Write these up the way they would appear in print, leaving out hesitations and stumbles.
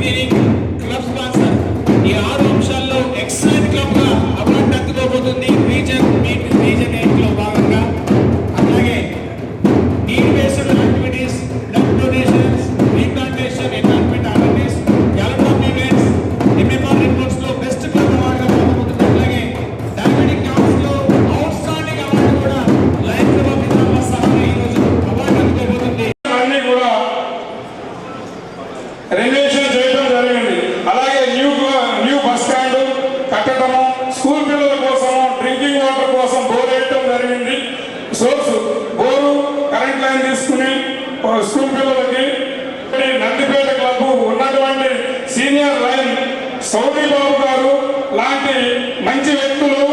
Cleaning club sponsor. ఈ 6 అంశాల్లో excellent club గా అవార్డు అందుకోబోతుంది రీజన్ 8 లో భాగంగా. అలాగే need based activities, blood donations, replantation, environment awareness, gallon events, MMR reports లో బెస్ట్ క్లబ్ అవార్డు పొందబోతుంది. అలాగే డయాబెటిక్ క్యాంప్స్ లో అవుట్ స్టాండింగ్ అవార్డు కూడా లైఫ్ క్లబ్ ఆఫ్ నిజామాబాద్ సహా ఈ రోజు అవార్డు అందుకోబోతుంది. అన్ని కూడా రెనోవేషన్ చేయడం జరిగింది. అలాగే న్యూ బస్ స్టాండ్ కట్టడము, స్కూల్ పిల్లల కోసం డ్రింకింగ్ వాటర్ కోసం బోర్ వేయటం జరిగింది. సోర్స్ బోరు కరెంట్ లైన్ తీసుకుని స్కూల్ పిల్లలకి. నందిపేట క్లబ్ ఉన్నటువంటి సీనియర్ లైన్ సౌదీ బాబు గారు లాంటి మంచి వ్యక్తులు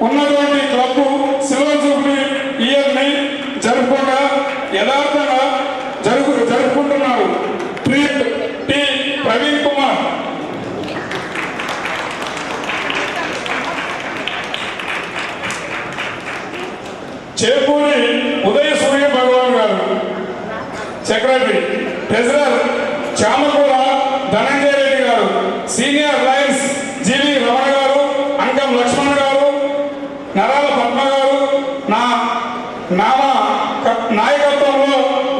ఉన్నటువంటి క్లబ్ సిల్వర్ జూబ్లీ ఇయర్ని జరుపుకోగా యథార్థంగా జరుపుకుంటున్నారు. టి ప్రవీణ్ కుమార్, చేపూరి ఉదయ సూర్య భగవాన్ గారు సెక్రటరీ. ట్రెజరర్ చామకూర ధనంజయ రెడ్డి గారు. సీనియర్ లయన్స్ జీవి రమణ గారు, అంకం లక్ష్మణ్ గారు, నరాల పద్మ గారు నాయకత్వంలో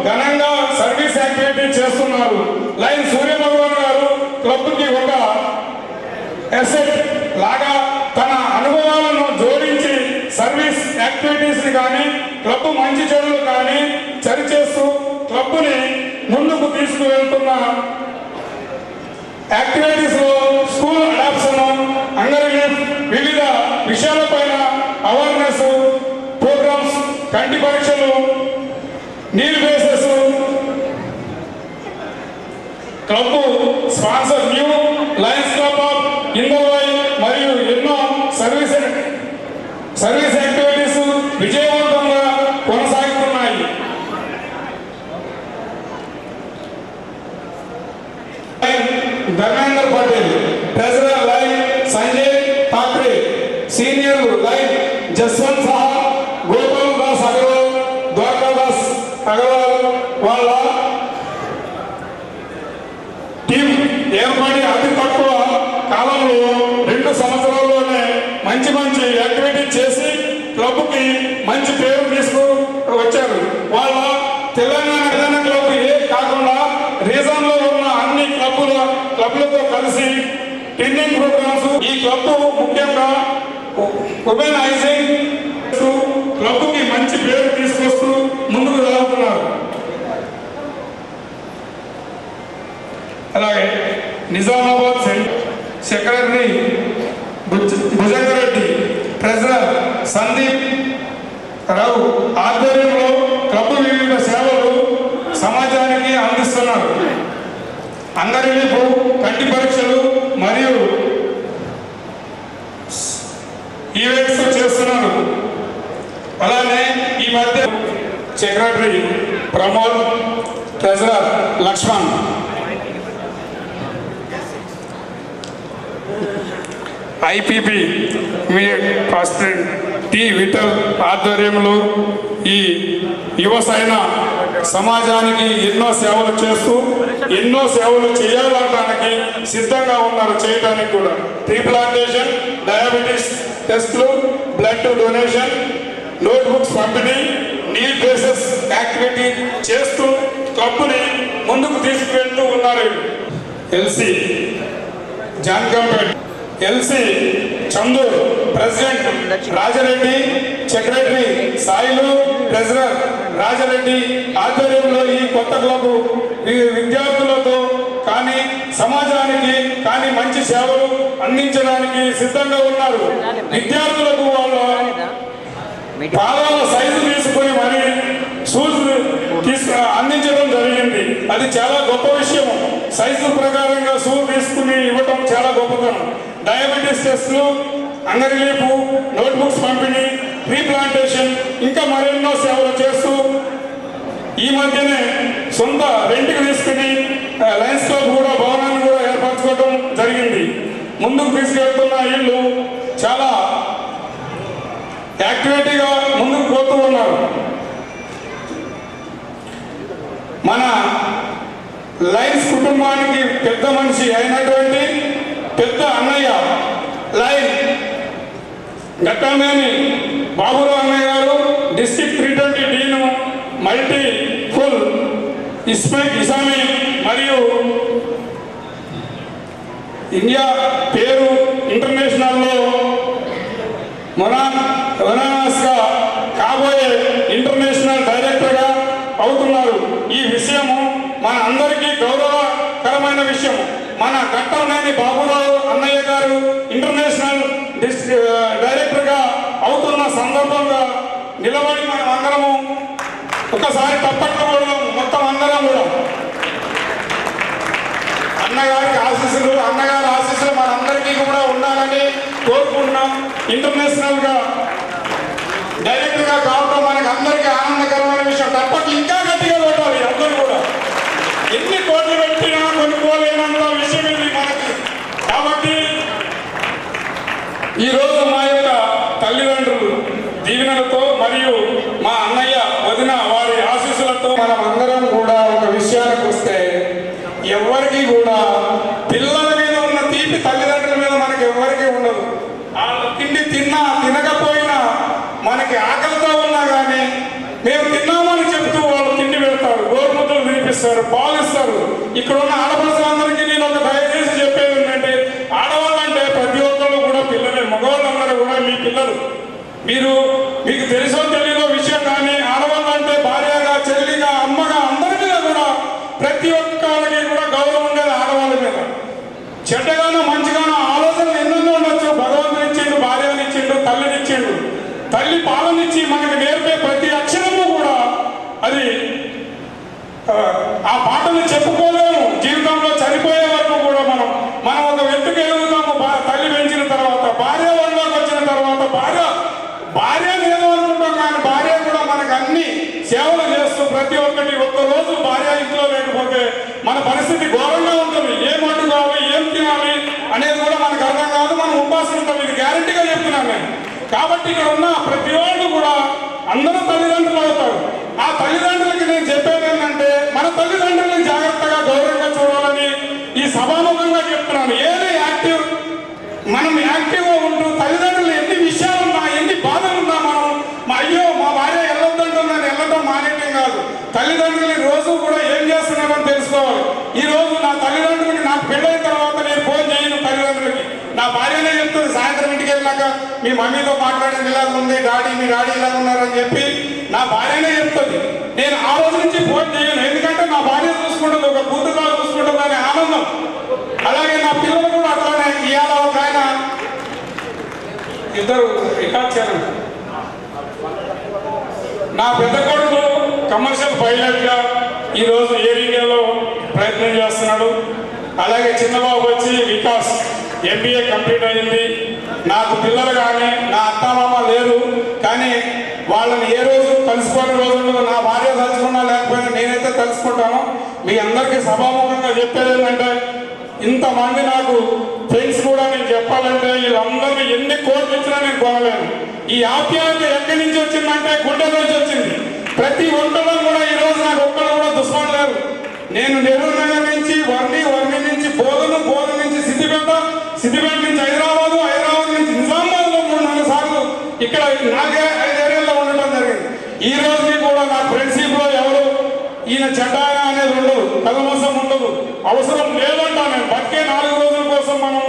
ఘనంగా సర్వీస్ యాక్టివిటీ చేస్తున్నారు. లైన్ సూర్య భగవాన్ గారు క్లబ్కి ఒక అసెట్ లాగా తన అనుభవాలను జోడించి సర్వీస్ యాక్టివిటీస్ కానీ క్లబ్ మంచి చెడులు కానీ సరిచేస్తూ క్లబ్ని ముందుకు తీసుకువెళ్తున్న యాక్టివిటీస్ లో స్కూల్ అడాప్షన్, అంగరిలీఫ్, వివిధ విషయాలపైన అవేర్నెస్ ప్రోగ్రామ్స్, కంటి పరీక్షలు, నీల్ బేసెస్, club sponsor new lions club of ఇందర్వై మరియు ఎన్నో సర్వీస్ యాక్టివిటీస్ విజయవంతంగా కొనసాగుతున్నాయి. Dharmender Patel, treasurer lion Sanjay Thackeray, senior lion Jaswant సహా, గోపాల్ దాస్ అగర్వాల్, ద్వారకాదాస్ అగర్వాల్ వాళ్ళ టీం ఏర్పడి అతి తక్కువ కాలంలో 2 సంవత్సరాల్లోనే మంచి యాక్టివిటీ చేసి క్లబ్కి మంచి పేరు తీసుకు వచ్చారు. వాళ్ళ తెలంగాణ క్లబ్ కాకుండా రీజన్ లో ఉన్న అన్ని క్లబ్లతో కలిసి ట్రైనింగ్ ప్రోగ్రామ్స్, ఈ క్లబ్ ముఖ్యంగా ఉమెనైజింగ్ క్లబ్కి మంచి పేరు తీసుకొస్తూ ముందుకు సాగుతున్నారు. అలాగే నిజామాబాద్ సెక్రటరీ భుజంగరెడ్డి, ట్రెజరర్ సందీప్ రావు ఆధ్వర్యంలో క్లబ్ వివిధ సేవలు సమాజానికి అందిస్తున్నారు. అంగరిలీపు, కంటి పరీక్షలు మరియు ఈవెంట్స్ చేస్తున్నారు. అలానే ఈ మధ్య secretary Pramod, treasurer Lakshman, IPP president T Vithal ఆధ్వర్యంలో ఈ యువ సైన సమాజానికి ఎన్నో సేవలు చేస్తూ ఎన్నో సేవలు చేయాలనడానికి సిద్ధంగా ఉన్నారు. చేయడానికి కూడా రీప్లాంటేషన్, డయాబెటీస్ టెస్టులు, బ్లడ్ డొనేషన్, నోట్బుక్స్ పంపిణీ, నీడ్ బేసెస్ యాక్టివిటీ చేస్తూ క్లబ్ని ముందుకు తీసుకువెళ్తూ ఉన్నారు. LC Jankampet, LC Chandu president Rajareddy, secretary Sailu, treasurer Rajareddy ఆధ్వర్యంలో ఈ కొత్త క్లబ్ విద్యార్థులతో కానీ సమాజానికి కానీ మంచి సేవలు అందించడానికి సిద్ధంగా ఉన్నారు. విద్యార్థులకు వాళ్ళ పాదాల సైజు తీసుకుని మరి షూస్ అందించడం జరిగింది. అది చాలా గొప్ప విషయం. సైజు ప్రకారంగా షూ తీసుకుని ఇవ్వటం చాలా గొప్పతనం. డయాబెటీస్ టెస్టులు, అంగరిలీపు, నోట్బుక్స్ పంపిణీ, రీప్లాంటేషన్, ఇంకా మరెన్నో సేవలు చేస్తూ ఈ మధ్యనే సొంత రెంట్కి తీసుకుని లయన్స్ క్లబ్ కూడా భవనాన్ని కూడా ఏర్పరచుకోవడం జరిగింది. ముందుకు తీసుకెళ్తున్న వీళ్ళు చాలా యాక్టివిటీగా ముందుకు పోతూ ఉన్నారు. మన లైన్స్ కుటుంబానికి పెద్ద మనిషి అయినటువంటి పెద్ద అన్నయ్య లైన్ గట్టమేని బాబురావు అన్నయ్య గారు, డిస్ట్రిక్ట్ 320 డీను మల్టీ ఫుల్ ఇసామి మరియు ఇండియా పేరు ఇంటర్నేషనల్లో మొనాస్గా కాబోయే ఇంటర్నేషనల్ డైరెక్టర్గా అవుతున్నారు. ఈ విషయము మన అందరికీ గౌరవకరమైన విషయం. మన గట్టంనేని బాబురావు అన్నయ్య గారు ఇంటర్నేషనల్ డైరెక్టర్గా అవుతున్న సందర్భంగా నిలబడి మనం అందరము ఒకసారి తప్పట్లు కూడా మొత్తం అందరం కూడా అన్నగారి ఆశీస్సులు మనందరికీ కూడా ఉండాలని కోరుకుంటున్నాం. ఇంటర్నేషనల్గా డైరెక్టర్గా కావడం మనకి అందరికీ ఆనందకరమైన విషయం. తప్పట్లు ఇంకా గట్టిగా కొట్టాలి అందరూ కూడా. ఎన్ని కోట్లు పెట్టినా కొనుక్కోలేనంత విషయం ఇది మనకి. కాబట్టి ఈరోజు మా యొక్క తల్లిదండ్రులు దీవెనలతో మరియు మా అన్నయ్య వదిన వారి ఆశీస్సులతో మనం అందరం కూడా ఒక విషయానికి వస్తే ఎవరికి కూడా పిల్లల మీద ఉన్న తీపి తల్లిదండ్రుల మీద మనకి ఎవరికి ఉండదు. వాళ్ళు తిండి తినకపోయినా మనకి ఆకలితో ఉన్నా కానీ మేము తిన్నామని చెప్తూ వాళ్ళు తిండి పెడతారు, గోరుముద్దలు వినిపిస్తారు, పాలు ఇస్తారు. ఇక్కడ ఉన్న ఆడపడుచులందరికీ నేను ఒక దయచేసి చెప్పేది ఏంటంటే, ఆడవాళ్ళంటే ప్రతి ఒక్కళ్ళు కూడా పిల్లలే. మగవాళ్ళందరూ కూడా మీ పిల్లలు. మీకు తెలుసో తెలియదో విషయం కానీ ఆడవాళ్ళంటే భార్యగా, చెల్లిగా, అమ్మగా అందరి మీద కూడా ప్రతి ఒక్కరికి కూడా గౌరవం ఉండేది ఆడవాళ్ళ మీద. చెడ్డగానో మంచిగానో ఆలోచనలు ఎన్నెన్నో ఉండొచ్చు. భగవంతుడు ఇచ్చిండు, భార్యనిచ్చిండు, తల్లినిచ్చిండు. తల్లి పాలనిచ్చి మనకి నేర్పే ప్రతి అక్షరము కూడా అది ఆ పాటలు చెప్పుకోలేము. జీవితంలో చనిపోయే వరకు కూడా మనం ఒక వ్యక్తికి ఎదుగుతాము. తల్లి పెంచిన తర్వాత, భార్య వండలోకి వచ్చిన తర్వాత భార్య ఏదో అనుకుంటాం కానీ భార్య కూడా మనకు అన్ని సేవలు చేస్తూ ప్రతి ఒక్కరోజు భార్య ఇంట్లో లేకపోతే మన పరిస్థితి ఘోరంగా ఉంటుంది. ఏం వండుకోవాలి, ఏం తినాలి అనేది కూడా మనకు అర్థం కాదు. మనం ఉపాసం ఉంటాం. ఇది గ్యారంటీగా చెప్తున్నాను నేను. కాబట్టి ఇక్కడ ఉన్న ప్రతి వాళ్ళు కూడా అందరూ తల్లిదండ్రులు అవుతారు. ఆ తల్లిదండ్రులకి నేను చెప్పేది ఏంటంటే, మన తల్లిదండ్రులను జాగ్రత్తగా గౌరవంగా చూడాలని ఈ సభాముఖంగా చెప్తున్నాను. ఏది మనం యాక్టివ్గా ఉంటూ తల్లిదండ్రులు ఎన్ని విషయాలున్నా, ఎన్ని బాధలున్నా మా భార్య వెళ్ళొద్దంటుందని వెళ్ళడం మానేయటం కాదు. తల్లిదండ్రులు రోజు కూడా ఏం చేస్తున్నారని తెలుసుకోవాలి. ఈ రోజు నా తల్లిదండ్రులకి నాకు పెళ్ళైన తర్వాత నేను ఫోన్ చేయను తల్లిదండ్రులకి. నా భార్యనే చెప్తుంది సాయంత్రం ఇంటికి వెళ్ళాక, మీ మమ్మీతో మాట్లాడేది ఇలా ఉంది, మీ డాడీ ఇలా ఉన్నారని చెప్పి నా భార్యనే చెప్తుంది. నేను ఆ రోజు నుంచి ఫోన్ చేయను. ఎందుకంటే నా భార్య చూసుకుంటుంది, ఒక కూతురుగా చూసుకుంటుంది అనే ఆనందం. అలాగే నా పిల్లలు కూడా అట్లానే. ఇవాళ ఒక ఆయన ఇద్దరు రికార్డ్ చేయాలి. నా పెద్ద కొడుకు కమర్షియల్ పైలట్గా ఈరోజు ఎయిర్ ఇండియాలో ప్రయత్నం చేస్తున్నాడు. అలాగే చిన్నబాబు వచ్చి వికాస్ MBA కంప్లీట్ అయింది. నాకు పిల్లలు కానీ నా అత్తమామ లేరు, కానీ వాళ్ళని ఏ రోజు కలుసుకునే రోజు ఉండదు. నా భార్య తలుచుకున్నా లేకపోయినా నేనైతే తలుచుకుంటాను. మీ అందరికీ సభాముఖంగా చెప్పేది ఏంటంటే, ఇంతమంది నాకు ఫ్రెండ్స్ కూడా నేను చెప్పాలంటే వీళ్ళందరినీ ఎన్ని కోట్లు ఇచ్చినా నేను కొనలేను. ఈ ఆప్యాయత ఎక్కడి నుంచి వచ్చిందంటే గుండె నుంచి వచ్చింది. ప్రతి ఒక్కరు కూడా ఈరోజు నాకు ఒక్కరు కూడా దుష్మం లేరు. నేను నెల్లూరు నగర్ నుంచి వర్ణి నుంచి బోధన నుంచి సిద్దిపేట నుంచి హైదరాబాద్ నుంచి నిజామాబాద్లో 3-4 సార్లు ఇక్కడ 4-5 ఏరియాల్లో ఉండటం జరిగింది. ఈ రోజుకి కూడా నా ఫ్రెండ్షిప్లో ఎవరు ఈయన చెడ్డాయ అనేది ఉండదు, కలమోసం ఉండదు, అవసరం లేదంటా. నేను బతికే 4 రోజుల కోసం మనం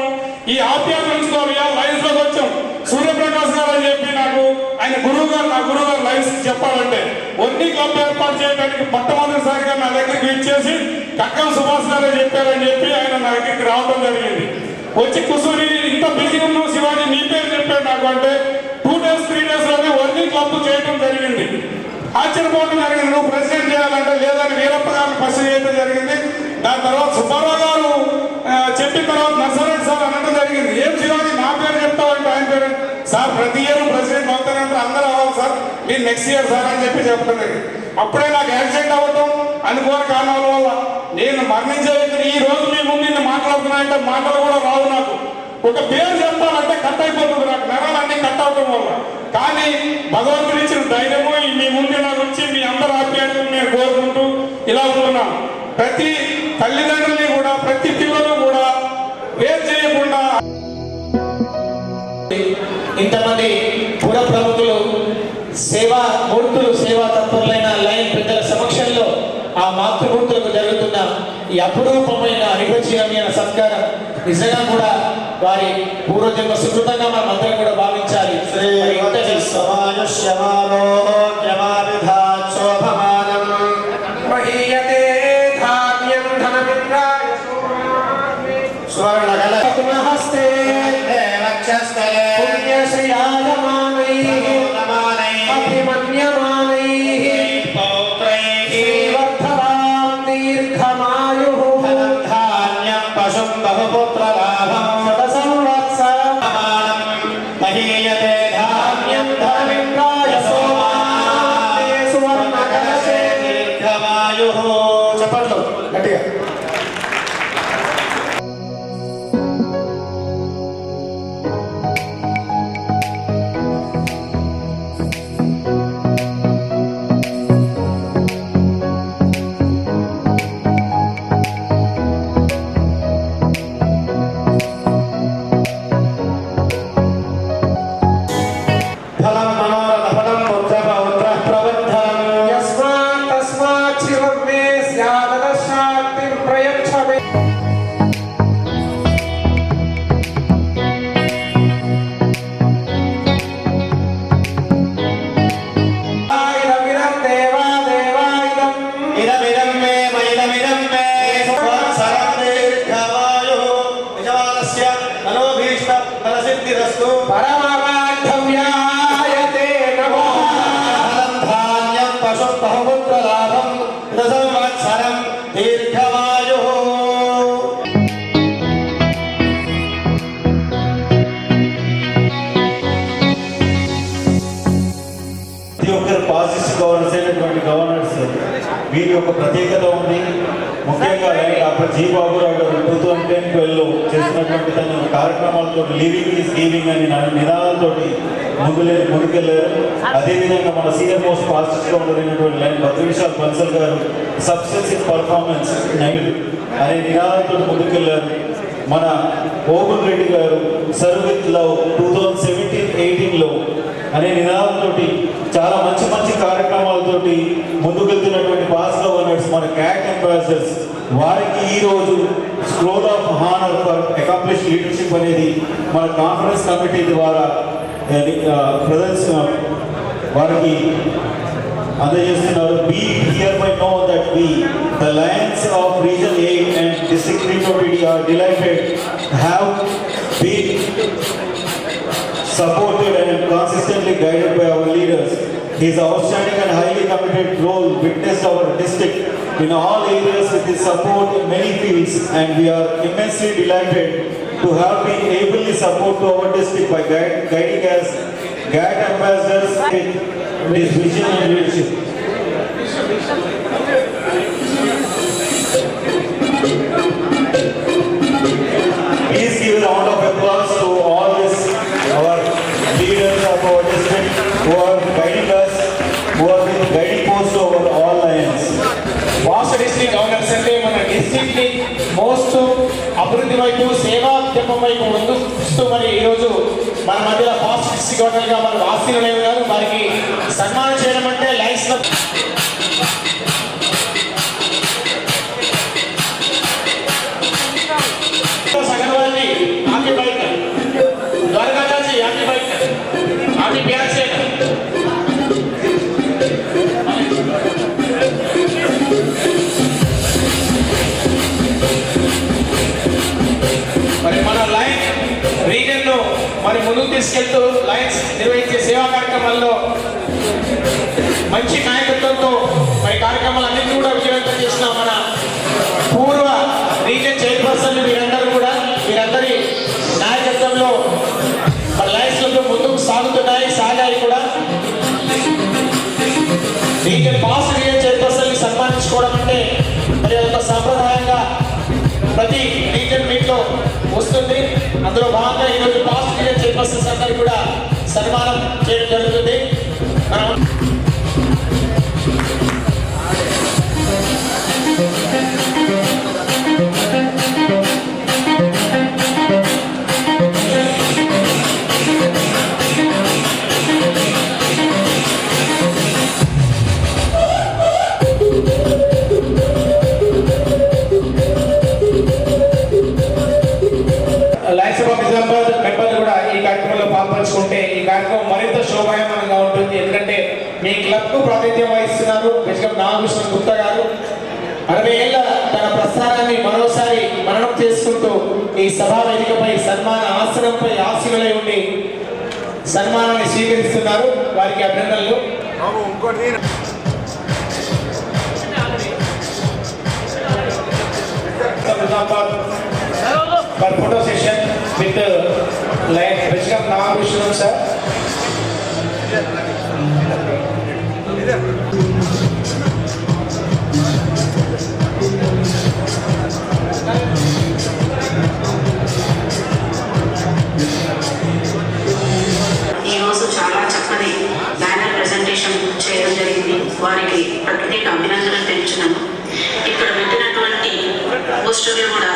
ఈ ఆప్యాయత ఉంచుకోవాలి. లైఫ్లోకి వచ్చాం. సూర్యప్రకాష్ గారు అని చెప్పి నాకు ఆయన నా గురువు గారు లైఫ్ చెప్పాలంటే వర్ణి క్లబ్ ఏర్పాటు చేయడానికి మొట్టమొదటిసారిగా నా దగ్గరికి ఇచ్చేసి కక్కం సుభాష్ గారు చెప్పారని చెప్పి ఆయన నా దగ్గరికి రావడం జరిగింది. వచ్చి కూర్చొని ఇంత బిజీ ఉన్నావు శివాజీ, నీ పేరు చెప్పాడు నాకు అంటే 2 days 3 days లోనే వర్ణి క్లబ్ చేయడం జరిగింది. ఆశ్చర్యపోవడం జరిగింది. నువ్వు ప్రెసిడెంట్ చేయాలంటే లేదని వీరప్ప గారిని ఫస్ట్ చేయడం జరిగింది. దాని తర్వాత సుబ్బారావు గారు చెప్పిన తర్వాత నర్సరెడ్డి సార్ అనడం జరిగింది. ఏం శివాజీ నా పేరు చెప్తావంటే ఆయన పేరు సార్ ప్రతి ఇయర్ ప్రెసిడెంట్ అవుతానంటే అందరూ అవ్వాలి సార్, మీరు నెక్స్ట్ ఇయర్ సార్ అని చెప్పి చెప్పడం జరిగింది. అప్పుడే నాకు యాక్సిడెంట్ అవ్వటం అనుకోని కారణాల వల్ల నేను మరణించే ఈ రోజు మీ ముందు మాట్లాడుతున్నాయంటే మాటలు కూడా రావు. నాకు ఒక పేరు చెప్పాలంటే కట్ అయిపోతుంది, నాకు నరాలన్నీ కట్ అవటం వల్ల. కానీ భగవంతుడు ఇచ్చిన ధైర్యము మీ ముందు నాకు వచ్చి మీ అందరూ ఆప్యాయతను నేను కోరుకుంటూ ఇలా ఉంటున్నాను. ప్రతి తల్లిదండ్రుల్ని కూడా ప్రతి పిల్లలు కూడా వేరు చేయకుండా ఇంతమంది పుర ప్రముఖులు సేవా మూర్తులు సేవా తత్పరులైన లైన్ పెద్దల సమక్షంలో ఆ మాతృమూర్తులకు జరుగుతున్న ఈ అపురూపమైన అనిర్వచనీయమైన సత్కారం నిజంగా కూడా వారి పూర్వజన్మ సుకృతంగా మనం అందరం కూడా భావించాలి. చెప్పండి గట్టిగా. గవర్నర్స్ వీరి యొక్క ప్రత్యేకత ఉంది. ముఖ్యంగా డాక్టర్ జి బాబురావు గారు 2010-12లో చేసినటువంటి తన కార్యక్రమాలతో లివింగ్ ఈజ్ గివింగ్ అని నినాదంతో ముందుకెళ్లారు. అదేవిధంగా మన సీనియర్ మోస్ట్ ఫాస్టెస్ట్ ఉన్నటువంటి లైన్ భద్రవిశాల్ బన్సల్ గారు సబ్స్టెన్స్ ఇన్ పర్ఫార్మెన్స్ అనే నినాదంతో ముందుకెళ్లారు. మన ఓబుల్ రెడ్డి గారు సర్వ్ విత్ లవ్ 2017-18లో అనే నినాదంతో చాలా మంచి మంచి కార్యక్రమాలతోటి ముందుకెళ్తున్నటువంటి పాస్ గవర్నర్స్ మన క్యాట్ అంబాసిడర్స్ వారికి ఈరోజు scroll of honour for accomplish leadership అనేది మన కాన్ఫరెన్స్ కమిటీ ద్వారా వారికి అందజేస్తున్నారు. We hereby know that we, the Lions of Region 8 and District 320 are delighted to have been supported and consistently guided by our leaders. His outstanding and highly committed role witnessed our district in all areas with his support in many fields, and we are immensely delighted to have been ably support to our district by guiding as GAT ambassadors in his vision and leadership. Please give a round of applause to all this, our leaders of our district who are guiding us, who are the guiding post over all Lions. Vasu district governors అంటే మన district ని most అభివృద్ధి వైపు సేవాత్మకం వైపు ముందుస్తూ మరి ఈరోజు మన మధ్యలో ఫాస్ట్ డిస్ట్రిక్ట్ గవర్నర్ గా మన వాస్తీలు గారు వారికి సన్మానం చేయడం అంటే లైన్స్ లో సగర్వాల్ని ఆపి బయట ద్వారకాదాసి ఆపి బయట ఆపి ప్యార్ చేయడం మరి మన లైన్ రీజన్ ను మరి ముందుకు తీసుకెళ్తూ లైన్స్ నిర్వహించే సేవా కార్యక్రమాల్లో మంచి నాయకత్వంతో మరి కార్యక్రమాలన్నింటినీ కూడా విజయవంతం చేసిన మన పూర్వ రీజన్ చైర్పర్సన్ వీరందరి నాయకత్వంలో మన లైన్స్లతో ముందుకు సాగాయి కూడా. రీజన్ పాస్ రీజన్ చైర్పర్సన్ ని సన్మానించుకోవడం అంటే మరి ఒక సాంప్రదాయంగా ప్రతి రీజన్ మీట్లో వస్తుంది. అందులో భాగంగా ఈరోజు పాస్ట్ రీజన్ చైర్పర్సన్స్ అందరికీ కూడా సన్మానం చేయడం జరుగుతుంది. మనం కార్యక్రమం మరింత శోభాయమానంగా ఉంటుంది. ఎందుకంటే మీ క్లబ్కు ప్రాతినిధ్యం వహిస్తున్నారు బిషప్ నాగభూషణ్ గుప్తా గారు. 60 ఏళ్ల తన ప్రస్థానాన్ని మరోసారి మననం చేసుకుంటూ ఈ సభా వేదికపై సన్మాన ఆసనంపై ఆశీనులై ఉండి సన్మానాన్ని స్వీకరిస్తున్నారు. వారికి అభినందనలు. For photo session with like Bishop Nagabhushan sir. ఈ రోజు చాలా చక్కని బ్యానర్ ప్రెజెంటేషన్ చేయడం జరిగింది. వారికి ప్రత్యేక అభినందనలు తెలుపుతున్నాను. ఇక్కడ పెట్టినటువంటి పోస్టర్లు కూడా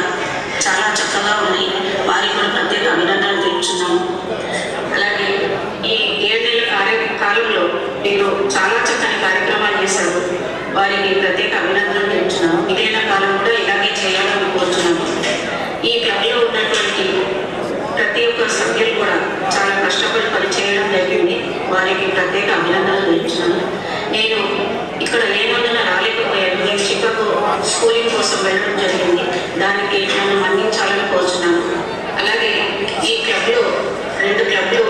చాలా చక్కగా ఉన్నాయి. వారికి కూడా ప్రత్యేక అభినందనలు తెలుపుతున్నాను. అలాగే ఈ 7 నెలల కాలంలో మీరు చాలా చక్కని కార్యక్రమాలు చేశారు. వారికి ప్రత్యేక అభినందనలు తెలుపుతున్నాను. మిగిలిన కాలం కూడా ఇలాగే చేయాలని కోరుతున్నాను. ఈ క్లబ్లో ఉన్నటువంటి ప్రతి ఒక్క సభ్యులు కూడా చాలా కష్టపడి పనిచేయడం జరిగింది. వారికి ప్రత్యేక అభినందనలు తెలుపుతున్నాను. నేను ఇక్కడ లేనందున రాలేకపోయాను. నేను చికాగో స్కూలింగ్ కోసం వెళ్ళడం జరిగింది. దానికి నన్ను మన్నించాలని కోరుతున్నాను. అలాగే ఈ క్లబ్లో 2 క్లబ్లు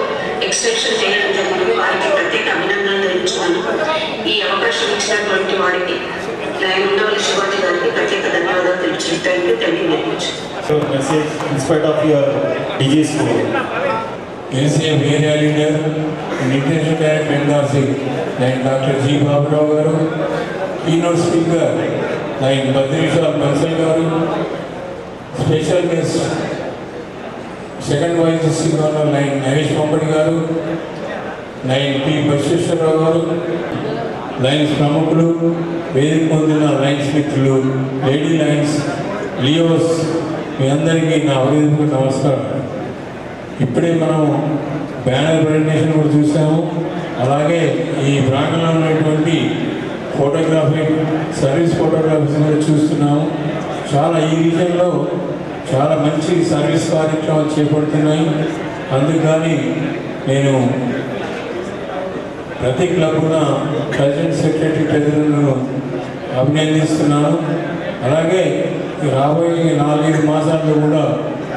ఎక్స్టెన్షన్ చేయడం జరిగింది. వారికి ప్రత్యేక అభినందనలు తెలుపుతున్నాను. ఈ అవకాశం ఇచ్చినటువంటి వారికి ఉండవల్లి శివాజీ గారికి ప్రత్యేక ధన్యవాదాలు తెలుపుతున్నాను. Thank you very much. Message in spite of your DG school. Yes, a very leader, International Director NRC, like Dr. G. Baburao garu, keynote speaker, like Badrishal Bansal garu, special guest, second vice district governor, like Naresh Pampadi garu, like P. Bashishwar garu, lines ప్రముఖులు, వేదిక పొందిన lines మిత్రులు, lady lines, లియోస్, మీ అందరికీ నా హృదయపూర్వక నమస్కారం. ఇప్పుడే మనం బ్యానర్ ప్రజెంటేషన్ కూడా చూసాము. అలాగే ఈ ప్రాంగణంలో ఉన్నటువంటి ఫోటోగ్రాఫిక్ సర్వీస్ ఫోటోగ్రాఫీస్ కూడా చూస్తున్నాము. చాలా ఈ రీజన్లో చాలా మంచి సర్వీస్ కార్యక్రమాలు చేపడుతున్నాయి. అందుకని నేను ప్రతి క్లబ్న ప్రెసిడెంట్ సెక్రటరీ ట్రెజరర్లను అభినందిస్తున్నాను. అలాగే రాబోయే 4-5 మాసాల్లో కూడా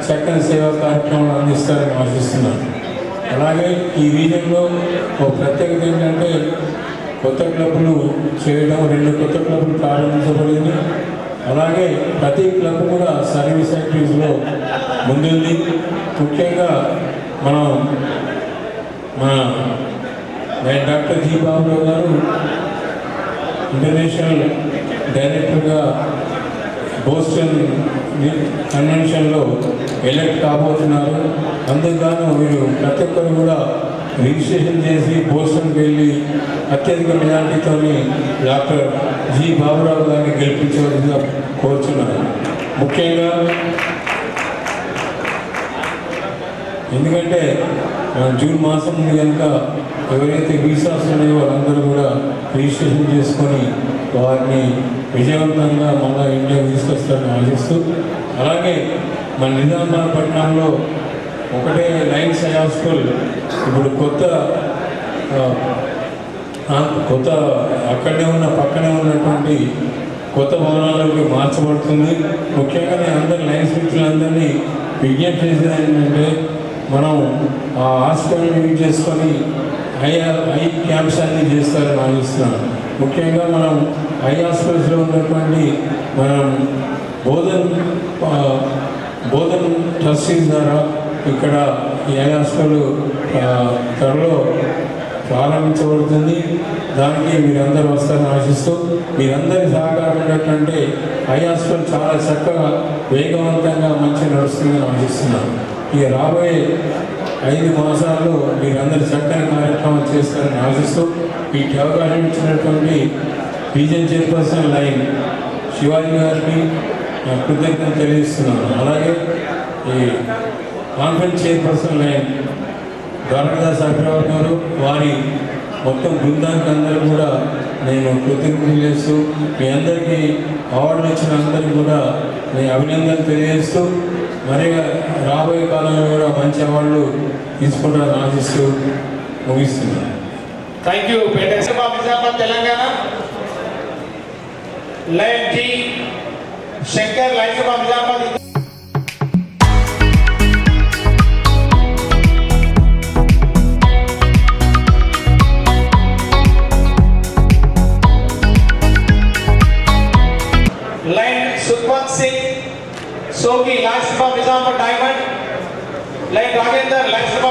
చక్కని సేవా కార్యక్రమాలు అందిస్తారని ఆశిస్తున్నాను. అలాగే ఈ రీజన్లో ఒక ప్రత్యేకత ఏంటంటే కొత్త క్లబ్లు చేయడం, 2 కొత్త క్లబ్లు ప్రారంభించబడింది. అలాగే ప్రతి క్లబ్ కూడా సర్వీస్ యాక్టివిటీస్లో ముందుంది. ముఖ్యంగా మన డాక్టర్ జి బాబురావు గారు ఇంటర్నేషనల్ డైరెక్టర్గా బోస్టన్ కన్వెన్షన్లో ఎలక్ట్ కాబోతున్నారు. అందుకు వీరు ప్రతి ఒక్కరు కూడా రిజిస్ట్రేషన్ చేసి బోస్టన్కి వెళ్ళి అత్యధిక మెజార్టీతో డాక్టర్ జి బాబురావు గారిని గెలిపించవలసిందిగా కోరుచున్నారు. ముఖ్యంగా ఎందుకంటే జూన్ మాసం ముందు కనుక ఎవరైతే వీసాస్ ఉన్నాయో వాళ్ళందరూ కూడా రిజిస్ట్రేషన్ చేసుకొని వారిని విజయవంతంగా మళ్ళా ఇండియాకి తీసుకొస్తారని ఆశిస్తూ, అలాగే మన నిజామాబాద్ పట్టణంలో ఒకటే లైన్స్ హై స్కూల్ ఇప్పుడు కొత్త అక్కడనే ఉన్న పక్కనే ఉన్నటువంటి కొత్త భవనాలకు మార్చబడుతుంది. ముఖ్యంగా నేను అందరి లైన్స్ మిత్రులందరినీ విజ్ఞప్తి చేసేది ఏంటంటే మనం ఆ హాస్పిటల్ని యూజ్ చేసుకొని ఐ క్యాంప్స్ అన్నీ చేస్తారని ఆలోచిస్తున్నాను. ముఖ్యంగా మనం ఐ హాస్పిటల్స్లో ఉన్నటువంటి మనం బోధన్ ట్రస్టీస్ ద్వారా ఇక్కడ ఈ ఐ హాస్పిటల్ త్వరలో ప్రారంభించబడుతుంది. దానికి మీరందరూ వస్తారని ఆశిస్తూ మీరందరి సహకారం ఉన్నటువంటి ఐ హాస్పిటల్ చాలా చక్కగా వేగవంతంగా మంచిగా నడుస్తుందని ఆశిస్తున్నాను. ఇక రాబోయే 5 మాసాల్లో మీరందరూ చక్కని కార్యక్రమం చేస్తారని ఆశిస్తూ ఈ అవకాశం ఇచ్చినటువంటి రీజన్ చైర్పర్సన్ లైన్ శివాజీ గారికి కృతజ్ఞతలు తెలియజేస్తున్నాను. అలాగే ఈ కాన్ఫరెన్స్ చైర్పర్సన్ లైన్ ద్వారకదాస్ అభిరావు గారు, వారి మొత్తం బృందానికి అందరూ కూడా నేను కృతజ్ఞతలు చేస్తూ మీ అందరికీ అవార్డులు ఇచ్చిన అందరికీ కూడా నేను అభినందనలు తెలియజేస్తూ మరి రాబోయే కాలంలో కూడా మంచి అవార్డులు తీసుకుంటారని ఆశిస్తూ ముగిస్తున్నాను. Thank you. Nizamabad Telangana. Lion T Shankar lion సభ నిజామాబాద్. లైన్ సుఖ్వంత్ సింగ్ సోకి లైన్ సభ Nizamabad diamond. Lion Rajender lion సభ.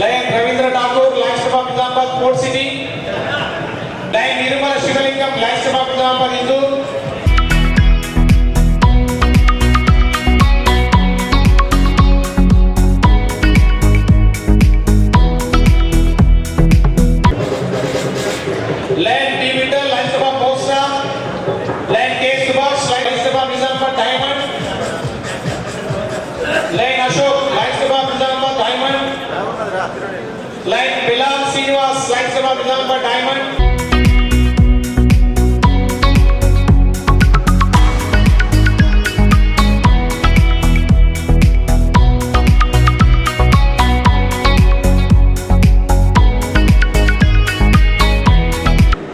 లైన్ రవీంద్ర ఠాకూర్ లైన్ సభ Nizamabad sport city. Lion Nirmala Shivalingam lion సభ నిజామాబాద్ హిందూ. లైన్ టి విఠల్ లైన్ సభ పోస్టా. లైన్ కే సుభాష్ లైన్ సభ Nizamabad diamond. Lion Ashok lion సభ Nizamabad diamond. Lion Bilal Srinivas lion సభ నిజామాబాద్ డైమండ్.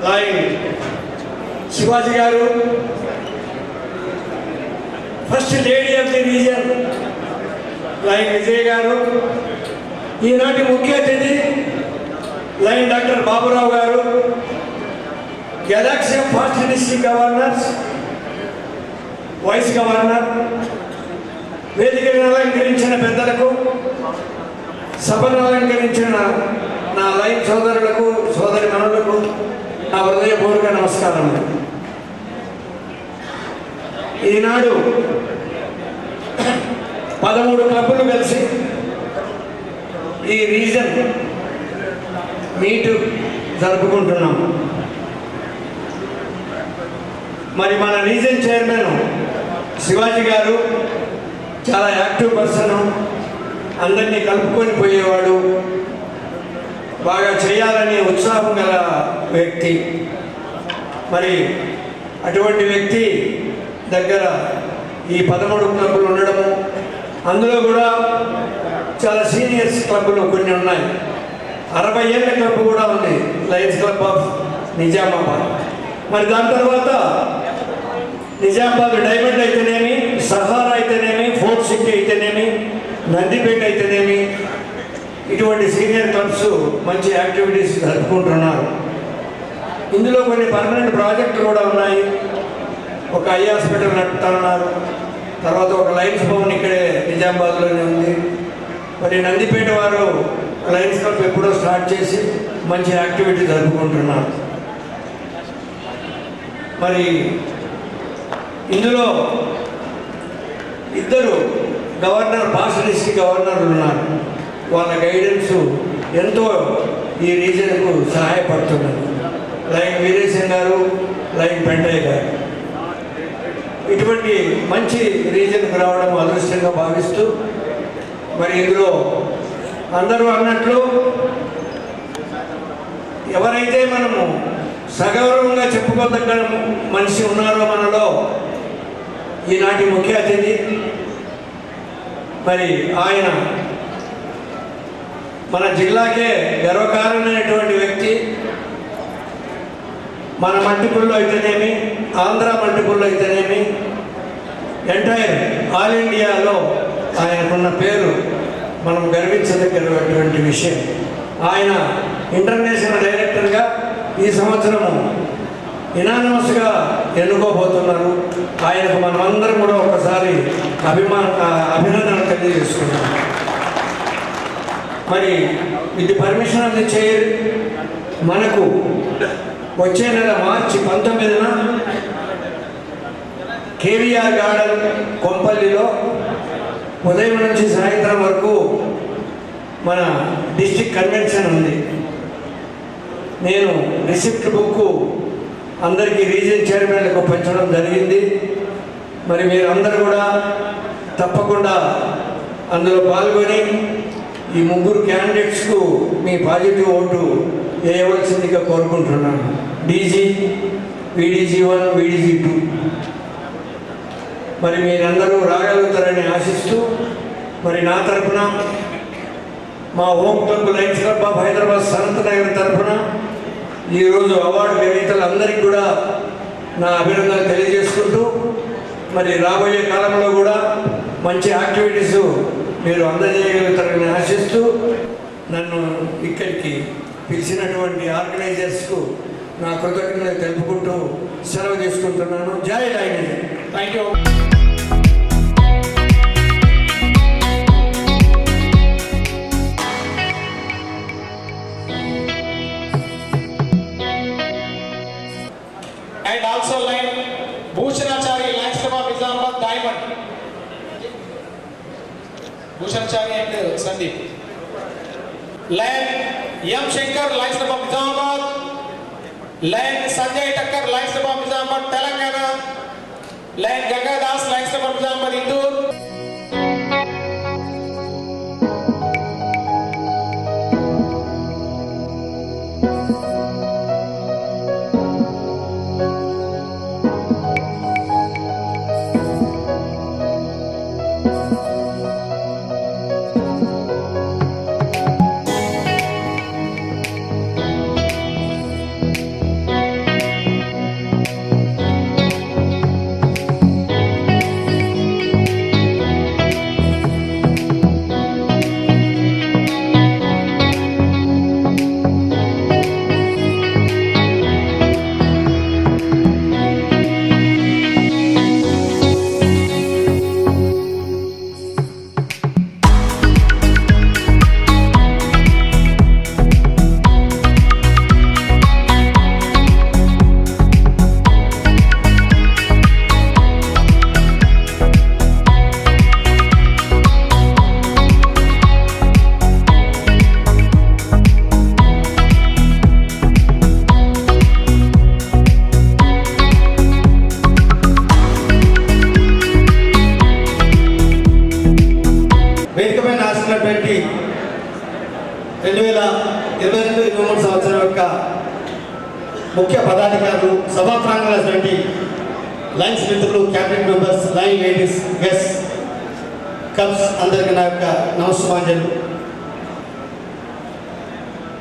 లైన్ శివాజీ గారు, first lady of the region lion Vijay గారు, ఈనాటి ముఖ్య అతిథి లైన్ డాక్టర్ బాబురావు గారు, galaxy of past district governors, vice governor, వేదికను అలంకరించిన పెద్దలకు, సభను అలంకరించిన నా లైన్ సోదరులకు సోదరి మనులకు నా హృదయపూర్వక నమస్కారములు. ఈనాడు 13 క్లబ్బులు కలిసి ఈ రీజన్ మీటు జరుపుకుంటున్నాం. మరి మన రీజన్ చైర్మన్ శివాజీ గారు చాలా యాక్టివ్ పర్సన్, అందరినీ కలుపుకొని పోయేవాడు, బాగా చేయాలని ఉత్సాహం గల వ్యక్తి. మరి అటువంటి వ్యక్తి దగ్గర ఈ 13 క్లబ్బులు ఉండడము, అందులో కూడా చాలా సీనియర్స్ క్లబ్బులు కొన్ని ఉన్నాయి. 60 ఏళ్ళ క్లబ్ కూడా ఉంది, లయన్స్ క్లబ్ ఆఫ్ నిజామాబాద్. మరి దాని తర్వాత నిజామాబాద్ డైమండ్ అయితేనేమి, సహారా అయితేనేమి, ఫోర్ట్ సిటీ అయితేనేమి, నందిపేట అయితేనేమి, ఇటువంటి సీనియర్ క్లబ్స్ మంచి యాక్టివిటీస్ జరుపుకుంటున్నారు. ఇందులో కొన్ని పర్మనెంట్ ప్రాజెక్టులు కూడా ఉన్నాయి. ఒక ఐ హాస్పిటల్ నడుపుతున్నారు, తర్వాత ఒక లయన్స్ భవన్ ఇక్కడే నిజామాబాద్లోనే ఉంది. మరి నందిపేట వారు లయన్స్ క్లబ్ ఎప్పుడో స్టార్ట్ చేసి మంచి యాక్టివిటీ జరుపుకుంటున్నారు. మరి ఇందులో 2 గవర్నర్ ఫాస్ట్ డిస్ట్రిక్ట్ గవర్నర్లు ఉన్నారు. వాళ్ళ గైడెన్స్ ఎంతో ఈ రీజన్కు సహాయపడుతున్నారు. లైన్ వీరేశన్ గారు, లైన్ పెంటయ్య గారు. ఇటువంటి మంచి రీజన్కు రావడం అదృష్టంగా భావిస్తూ, మరి ఇందులో అందరూ అన్నట్లు ఎవరైతే మనము సగౌరవంగా చెప్పుకోదగ్గ మనిషి ఉన్నారో మనలో ఈనాటి ముఖ్య అతిథి, మరి ఆయన మన జిల్లాకే గర్వకారణమైనటువంటి వ్యక్తి. మన మల్టిపుల్లో అయితేనేమి, ఆంధ్ర మల్టిపుల్లో అయితేనేమి, ఎంటైర్ ఆల్ ఇండియాలో ఆయనకున్న పేరు మనం గర్వించదగినటువంటి విషయం. ఆయన ఇంటర్నేషనల్ డైరెక్టర్గా ఈ సంవత్సరము ఇనానమస్గా ఎన్నుకోబోతున్నారు. ఆయనకు మనమందరం కూడా ఒకసారి అభినందనలు తెలియజేసుకున్నాం. మరి ఇది పర్మిషన్ ఆఫ్ ది చైర్ మనకు వచ్చే నెల మార్చి 19న కేవీఆర్ గార్డెన్ కొంపల్లిలో ఉదయం నుంచి సాయంత్రం వరకు మన డిస్ట్రిక్ట్ కన్వెన్షన్ ఉంది. నేను రిసిప్ట్ బుక్ అందరికీ రీజన్ చైర్మన్లకు పంచడం జరిగింది. మరి మీరు అందరూ కూడా తప్పకుండా అందులో పాల్గొని ఈ 3 క్యాండిడేట్స్కు మీ పాజిటివ్ ఓటు వేయవలసిందిగా కోరుకుంటున్నాను. DG, VDG 1, VDG 2. మరి మీరందరూ రాగలుగుతారని ఆశిస్తూ మరి నా తరఫున మా home club Lions club of Hyderabad Sanath Nagar తరఫున ఈరోజు అవార్డు గ్రహీతలందరికీ కూడా నా అభినందనలు తెలియజేసుకుంటూ మరి రాబోయే కాలంలో కూడా మంచి యాక్టివిటీస్ మీరు అందజేయగలుగుతారని ఆశిస్తూ నన్ను ఇక్కడికి పిలిచినటువంటి ఆర్గనైజర్స్కు నా కృతజ్ఞతలు తెలుపుకుంటూ సెలవు తీసుకుంటున్నాను. జై line. Thank you. And also line Bhushanachari, Lions Club of Nizamabad, Diamond. Bhushanachari and Sandeep. Line M. Shankar, Lions Club of Nizamabad. Line Sanjay Takkar, Lions Club of Nizamabad, Telangana. Line Ganga Das, Lions Club of Nizamabad, Indore. వేదికపై రాసినటువంటి 2022-23 సంవత్సరం యొక్క ముఖ్య పదాధికారులు, సభా ప్రాంగణటువంటి lines మిత్రులు, cabinet members, line ladies, guest cups అందరికీ నా యొక్క నమస్కారాలు.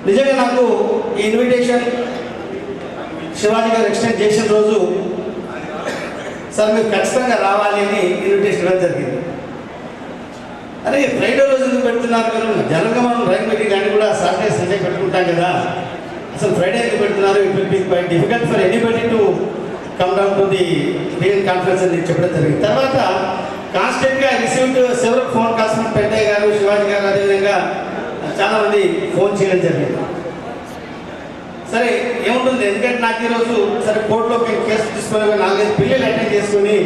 నిజంగా నాకు ఈ ఇన్విటేషన్ శివాజీ గారు ఎక్స్టెండ్ చేసిన రోజు సార్ మీరు ఖచ్చితంగా రావాలి అని ఇన్విటేషన్ ఇవ్వడం జరిగింది. అరే ఫ్రైడే రోజు ఎందుకు పెడుతున్నారు మీరు? జనరల్గా మనం రైట్ మీటింగ్ అని కూడా సాటర్డే సండే పెట్టుకుంటాం కదా, అసలు ఫ్రైడే ఎందుకు పెడుతున్నారు? It will be quite difficult for anybody to come down to the real conference అని చెప్పడం జరిగింది. తర్వాత కాన్స్టెంట్గా received several phone calls from పెద్దయ్య గారు, శివాజీ గారు, అదేవిధంగా చాలామంది ఫోన్ చేయడం జరిగింది. సరే ఏముంటుంది, ఎందుకంటే నాకు ఈరోజు సరే కోర్టులోకి కేసు తీసుకొని 4-5 పిల్లలు అటెండ్ చేసుకుని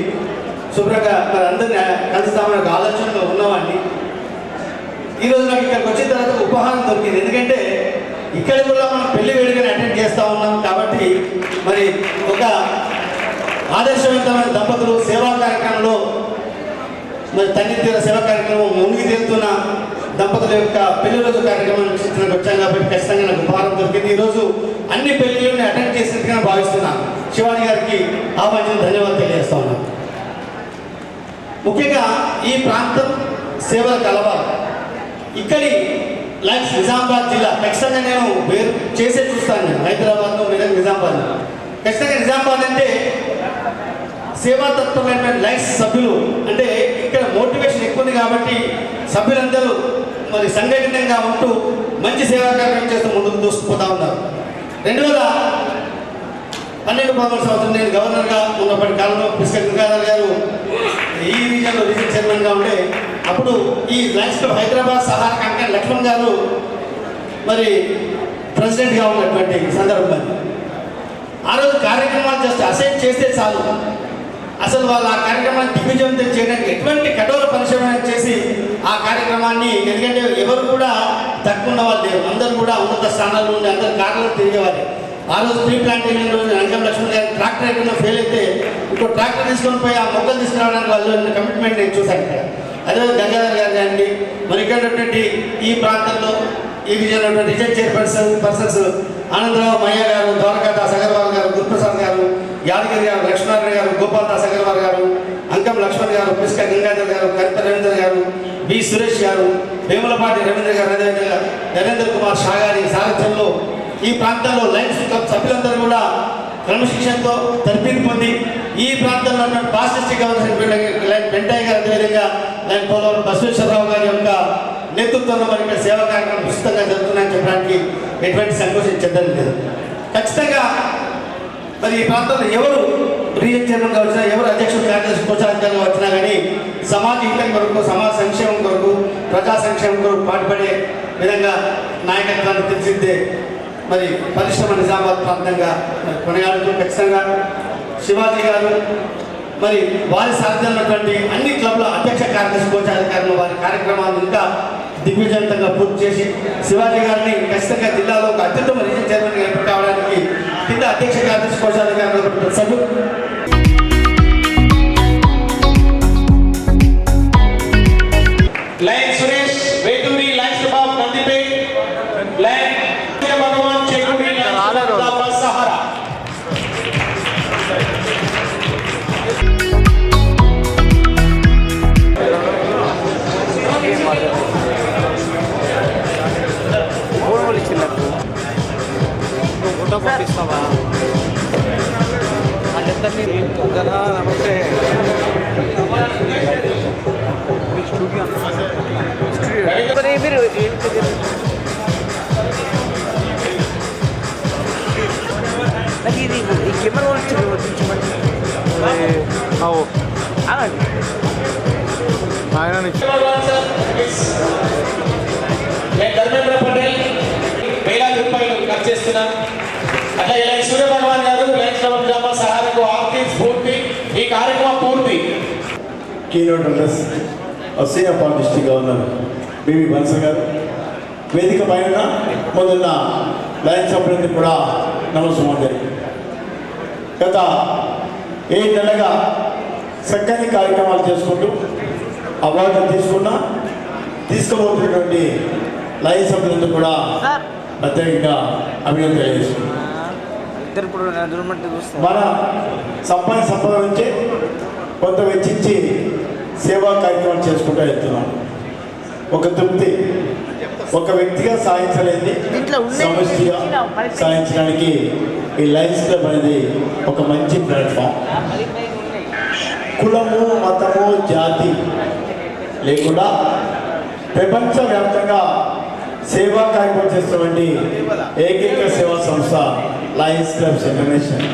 శుభ్రంగా మరి అందరినీ కలుస్తామని ఒక ఆలోచనలో ఉన్నవాడిని. ఈరోజు నాకు ఇక్కడికి వచ్చిన తర్వాత ఉపహారం దొరికింది. ఎందుకంటే ఇక్కడ కూడా మనం పెళ్లి వేడుకని అటెండ్ చేస్తూ ఉన్నాం కాబట్టి మరి ఒక ఆదర్శవంతమైన దంపతులు సేవా కార్యక్రమంలో మరి తల్లి తీర సేవా కార్యక్రమం మునిగి తేలుతున్న దంపతుల యొక్క పెళ్లి రోజు కార్యక్రమం చిత్రానికి వచ్చాం కాబట్టి ఖచ్చితంగా నాకు ఉపహారం దొరికింది. ఈరోజు అన్ని పెళ్లిళ్ళని అటెండ్ చేసినట్టుగా భావిస్తున్నాను. శివాజీ గారికి ఆహ్వానించిన ధన్యవాదాలు తెలియజేస్తా ఉన్నాను. ముఖ్యంగా ఈ ప్రాంతం సేవల కలవాలి. ఇక్కడి లైన్స్ నిజామాబాద్ జిల్లా ఖచ్చితంగా నేను వేరు చేసే చూస్తాను. నేను హైదరాబాద్లో మెదక్ నిజామాబాద్ ఖచ్చితంగా నిజామాబాద్ అంటే సేవాతత్వమైనటువంటి లైన్స్ సభ్యులు అంటే ఇక్కడ మోటివేషన్ ఎక్కువ ఉంది కాబట్టి సభ్యులందరూ మరి సంఘటితంగా ఉంటూ మంచి సేవా కార్యక్రమం చేస్తూ ముందుకు దూసుకుపోతూ ఉన్నారు. 2012-13 సంవత్సరం నేను గవర్నర్గా ఉన్నప్పటి కాలంలో పిస్కర్ గంగాధర్ గారు ఈ రీజియన్లో రీజన్ చైర్మన్గా ఉండే అప్పుడు ఈ లయన్స్ క్లబ్ హైదరాబాద్ సహార కంకర్ లక్ష్మణ్ గారు మరి ప్రెసిడెంట్గా ఉన్నటువంటి సందర్భంలో ఆ రోజు కార్యక్రమాలు జస్ట్ అసైన్ చేస్తే చాలు, అసలు వాళ్ళు ఆ కార్యక్రమాన్ని దిగ్విజయం చేయడానికి ఎటువంటి కఠోర పరిశ్రమ చేసి ఆ కార్యక్రమాన్ని, ఎందుకంటే ఎవరు కూడా తక్కువ ఉన్న వాళ్ళు లేరు, అందరూ కూడా ఉన్నత స్థానాల్లో ఉండి అందరూ కార్లలో తిరిగేవారు. ఆ రోజు ట్రీ ప్లాంటేషన్ రోజు రంగం లక్ష్మణ్ గారు ట్రాక్టర్ ఎక్కడ ఫెయిల్ అయితే ఇంకో ట్రాక్టర్ తీసుకొని పోయి ఆ మొక్కలు తీసుకురావడానికి వాళ్ళు కమిట్మెంట్ నేను చూశాను ఇక్కడ. అదే గంగాధర్ గారు కానీ మరి ఇక్కడ ఉన్నటువంటి ఈ ప్రాంతంలో ఈ విజయంలో రిజన్ పర్సన్స్ ఆనందరావు మయ్య గారు, ద్వారకా దాస్ అగర్వాల్ గారు, గురుప్రసాద్ గారు, యాదగిరి గారు, లక్ష్మీనారాయణ గారు, గోపాల్ దాస్ అగర్వాల్ గారు, అంకం లక్ష్మణ్ గారు, పిస్క గంగాధర్ గారు, కరిత రవీంద్ర గారు, బి సురేష్ గారు, వేములపాటి రవీంద్ర గారు, అదేవిధంగా నరేంద్ర కుమార్ షా గారి సారథ్యంలో ఈ ప్రాంతంలో లయన్స్ క్లబ్ సభ్యులందరూ కూడా క్రమశిక్షణతో తర్ఫీదు పొంది ఈ ప్రాంతంలో ఉన్న past district governor line Ventayya గారు, అదేవిధంగా లైన్ పోలవరం బసవేశ్వరరావు గారి యొక్క నేతృత్వంలో మరి ఇక్కడ సేవా కార్యక్రమం విస్తృతంగా జరుగుతున్నాయని చెప్పడానికి ఎటువంటి సంకోచం చెందడం లేదు. ఖచ్చితంగా మరి ఈ ప్రాంతంలో ఎవరు రీజన్ చైర్మన్గా వచ్చినా, ఎవరు అధ్యక్షుడు, కార్యదర్శి, కోశాధికారులుగా వచ్చినా కానీ సమాజ హితం కొరకు, సమాజ సంక్షేమం కొరకు, ప్రజా సంక్షేమం కొరకు పాటుపడే విధంగా నాయకత్వాన్ని తీర్చిదిద్దే మరి పరిశ్రమ నిజామాబాద్ ప్రాంతంగా కొనగాడుతూ ఖచ్చితంగా శివాజీ గారు మరి వారి సాధ్యమైనటువంటి అన్ని క్లబ్ల అధ్యక్ష కార్యదర్శి, కోశాధికారులు వారి కార్యక్రమాలను ఇంకా దిగ్విజయంతంగా పూర్తి చేసి శివాజీ గారిని ఖచ్చితంగా జిల్లాలో ఒక అత్యుత్తమ రీజన్ చైర్మన్గా ఎంపిక కావడానికి కింద అధ్యక్ష కార్యదర్శి, కోశాధికారులు సభ్యులు లైన్ సురేష్ వేటూరి, లైన్ సుబాబ్ నందిపేట్, లైన్ భగవాన్ చేకూరి, సహారా. ఫోటో పంపిస్తావా? వాళ్ళిద్దరినీ నమస్తే. మీరు నాకు ఇది ఈ కెమెరా వచ్చించమని ఆయన ధర్మేంద్ర పటేల్ వేలాది రూపాయలు ఖర్చు చేస్తున్నా. అట్లాగే లైన్ సూర్య భగవాన్ గారు, లైన్ జామా సహారకు ఆర్థిక స్ఫూర్తి ఈ కార్యక్రమం పూర్తి. Keynote address senior past district governor B V బన్స గారు, వేదిక పైన మొదన్న లయన్స్ సభ్యులందరూ కూడా నమస్కారం. గత 7 నెలలుగా చక్కని కార్యక్రమాలు చేసుకుంటూ అవార్డులు తీసుకోబోతున్నటువంటి లయన్స్ సభ్యులందరూ కూడా ప్రత్యేకంగా అభినందన తెలియజేస్తున్నాం. మన సంపద నుంచే కొంత వెచ్చించి సేవా కార్యక్రమాలు చేసుకుంటూ వెళ్తున్నాం. ఒక తృప్తి, ఒక వ్యక్తిగా సాధించలేని సమష్టిగా సాధించడానికి ఈ లయన్స్ క్లబ్ అనేది ఒక మంచి ప్లాట్ఫామ్. కులము, మతము, జాతి లేకుండా ప్రపంచవ్యాప్తంగా సేవా కార్యక్రమం చేస్తున్నటువంటి ఏకైక సేవా సంస్థ లయన్స్ క్లబ్స్ ఇంటర్నేషనల్.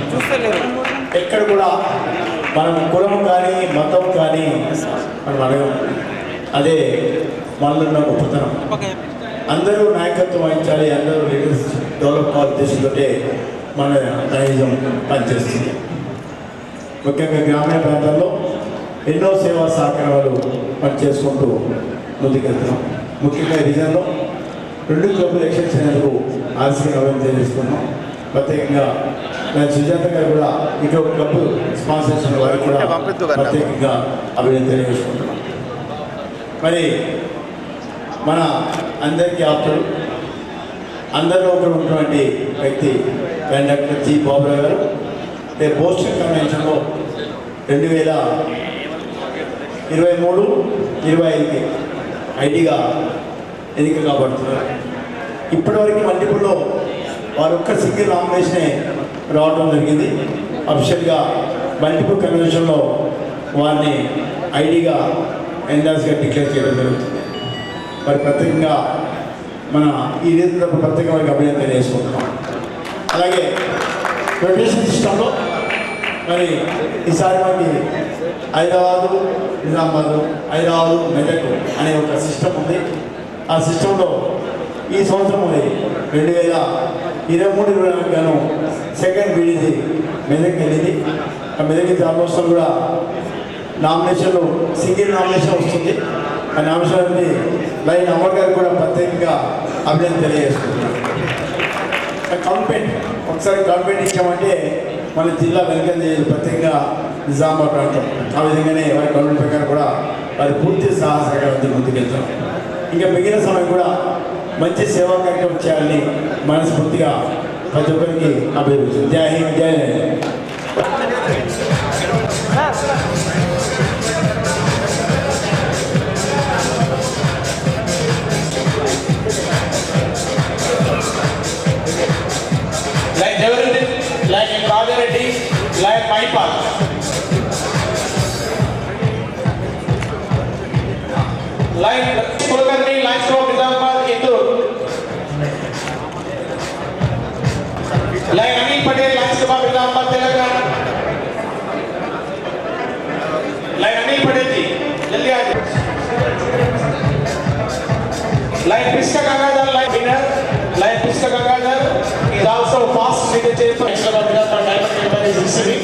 ఎక్కడ కూడా మనం కులం కానీ మతం కానీ మనం అడగం. అదే మనలో ఉన్న గొప్పతనం. అందరూ నాయకత్వం వహించాలి, అందరూ లీడర్స్ డెవలప్ కావాలి ఉద్దేశంతో మన నైజం పనిచేస్తుంది. ముఖ్యంగా గ్రామీణ ప్రాంతాల్లో ఎన్నో సేవా సహకారాలు పనిచేసుకుంటూ ముందుకెళ్తున్నాం. ముఖ్యంగా రీజన్లో 2 క్లబ్ ఎలక్షన్స్ అయినందుకు ఆలస్యంగా అభివృద్ధి చేసుకున్నాం. ప్రత్యేకంగా సుజాత గారు కూడా ఇంకో క్లబ్ స్పాన్సర్స్ వారికి కూడా ప్రత్యేకంగా అభివృద్ధి తెలియజేసుకుంటున్నాం. మరి మన అందరికీ ఆప్తులు, అందరిలో ఒకరు ఉన్నటువంటి వ్యక్తి డాక్టర్ జి బాబురావు గారు రేపు బోస్టన్ కన్వెన్షన్లో 2023-25 ఐటీగా ఎన్నిక కాబడుతున్నారు. ఇప్పటివరకు మల్టిపుల్లో వారు ఒక్క సింగిల్ నామినేషనే రావడం జరిగింది. అఫిషియల్గా మల్టిపుల్ కన్వెన్షన్లో వారిని ఐటీగా ఎండాస్గా డిక్లేర్ చేయడం జరుగుతుంది. మరి ప్రత్యేకంగా మన ఈ రీతిలో ప్రత్యేక వారికి అభినందన తెలియజేసుకుంటున్నాం. అలాగే రొటేషన్ సిస్టంలో మరి ఈసారి మనకి హైదరాబాదు, నిజామాబాదు, హైదరాబాదు, మెదక్ అనే ఒక సిస్టమ్ ఉంది. ఆ సిస్టంలో ఈ సంవత్సరం 2023-24 గాను సెకండ్ బీడీసీ మెదక్ వెళ్ళింది. ఆ మెదక్ ఆల్మోస్ట్ కూడా నామినేషన్లు సింగిల్ నామినేషన్ వస్తుంది. ఆ నామినేషన్ లైన్ అమర్ గారు కూడా ప్రత్యేకంగా అభినందన తెలియజేసుకుంటున్నారు. కంప్లైంట్ ఒకసారి కంప్లైంట్ ఇచ్చామంటే మన జిల్లా వెనుకంది ప్రత్యేకంగా నిజామాబాద్ ప్రాంతం. ఆ విధంగానే వారి కంప్లైంట్ ప్రకారం కూడా వారి పూర్తి సాహసంగా ముందుకెళ్తాం. ఇంకా మిగిలిన సమయం కూడా మంచి సేవా కార్యక్రమం చేయాలని మనస్ఫూర్తిగా ప్రతి ఒక్కరికి అభివృద్ధి. జై హింద్, జై Hind. Line Kulkarni, Lions Club Nizamabad, Indore. Line Anil Patel, Lions Club Nizamabad, Telangana. Line Anil Patel ji, जल्दी आ जाइए. Line Piska Gangadhar, line winner. Line Piska Gangadhar is also fast with the chair for extra Nizamabad diamond member is receiving.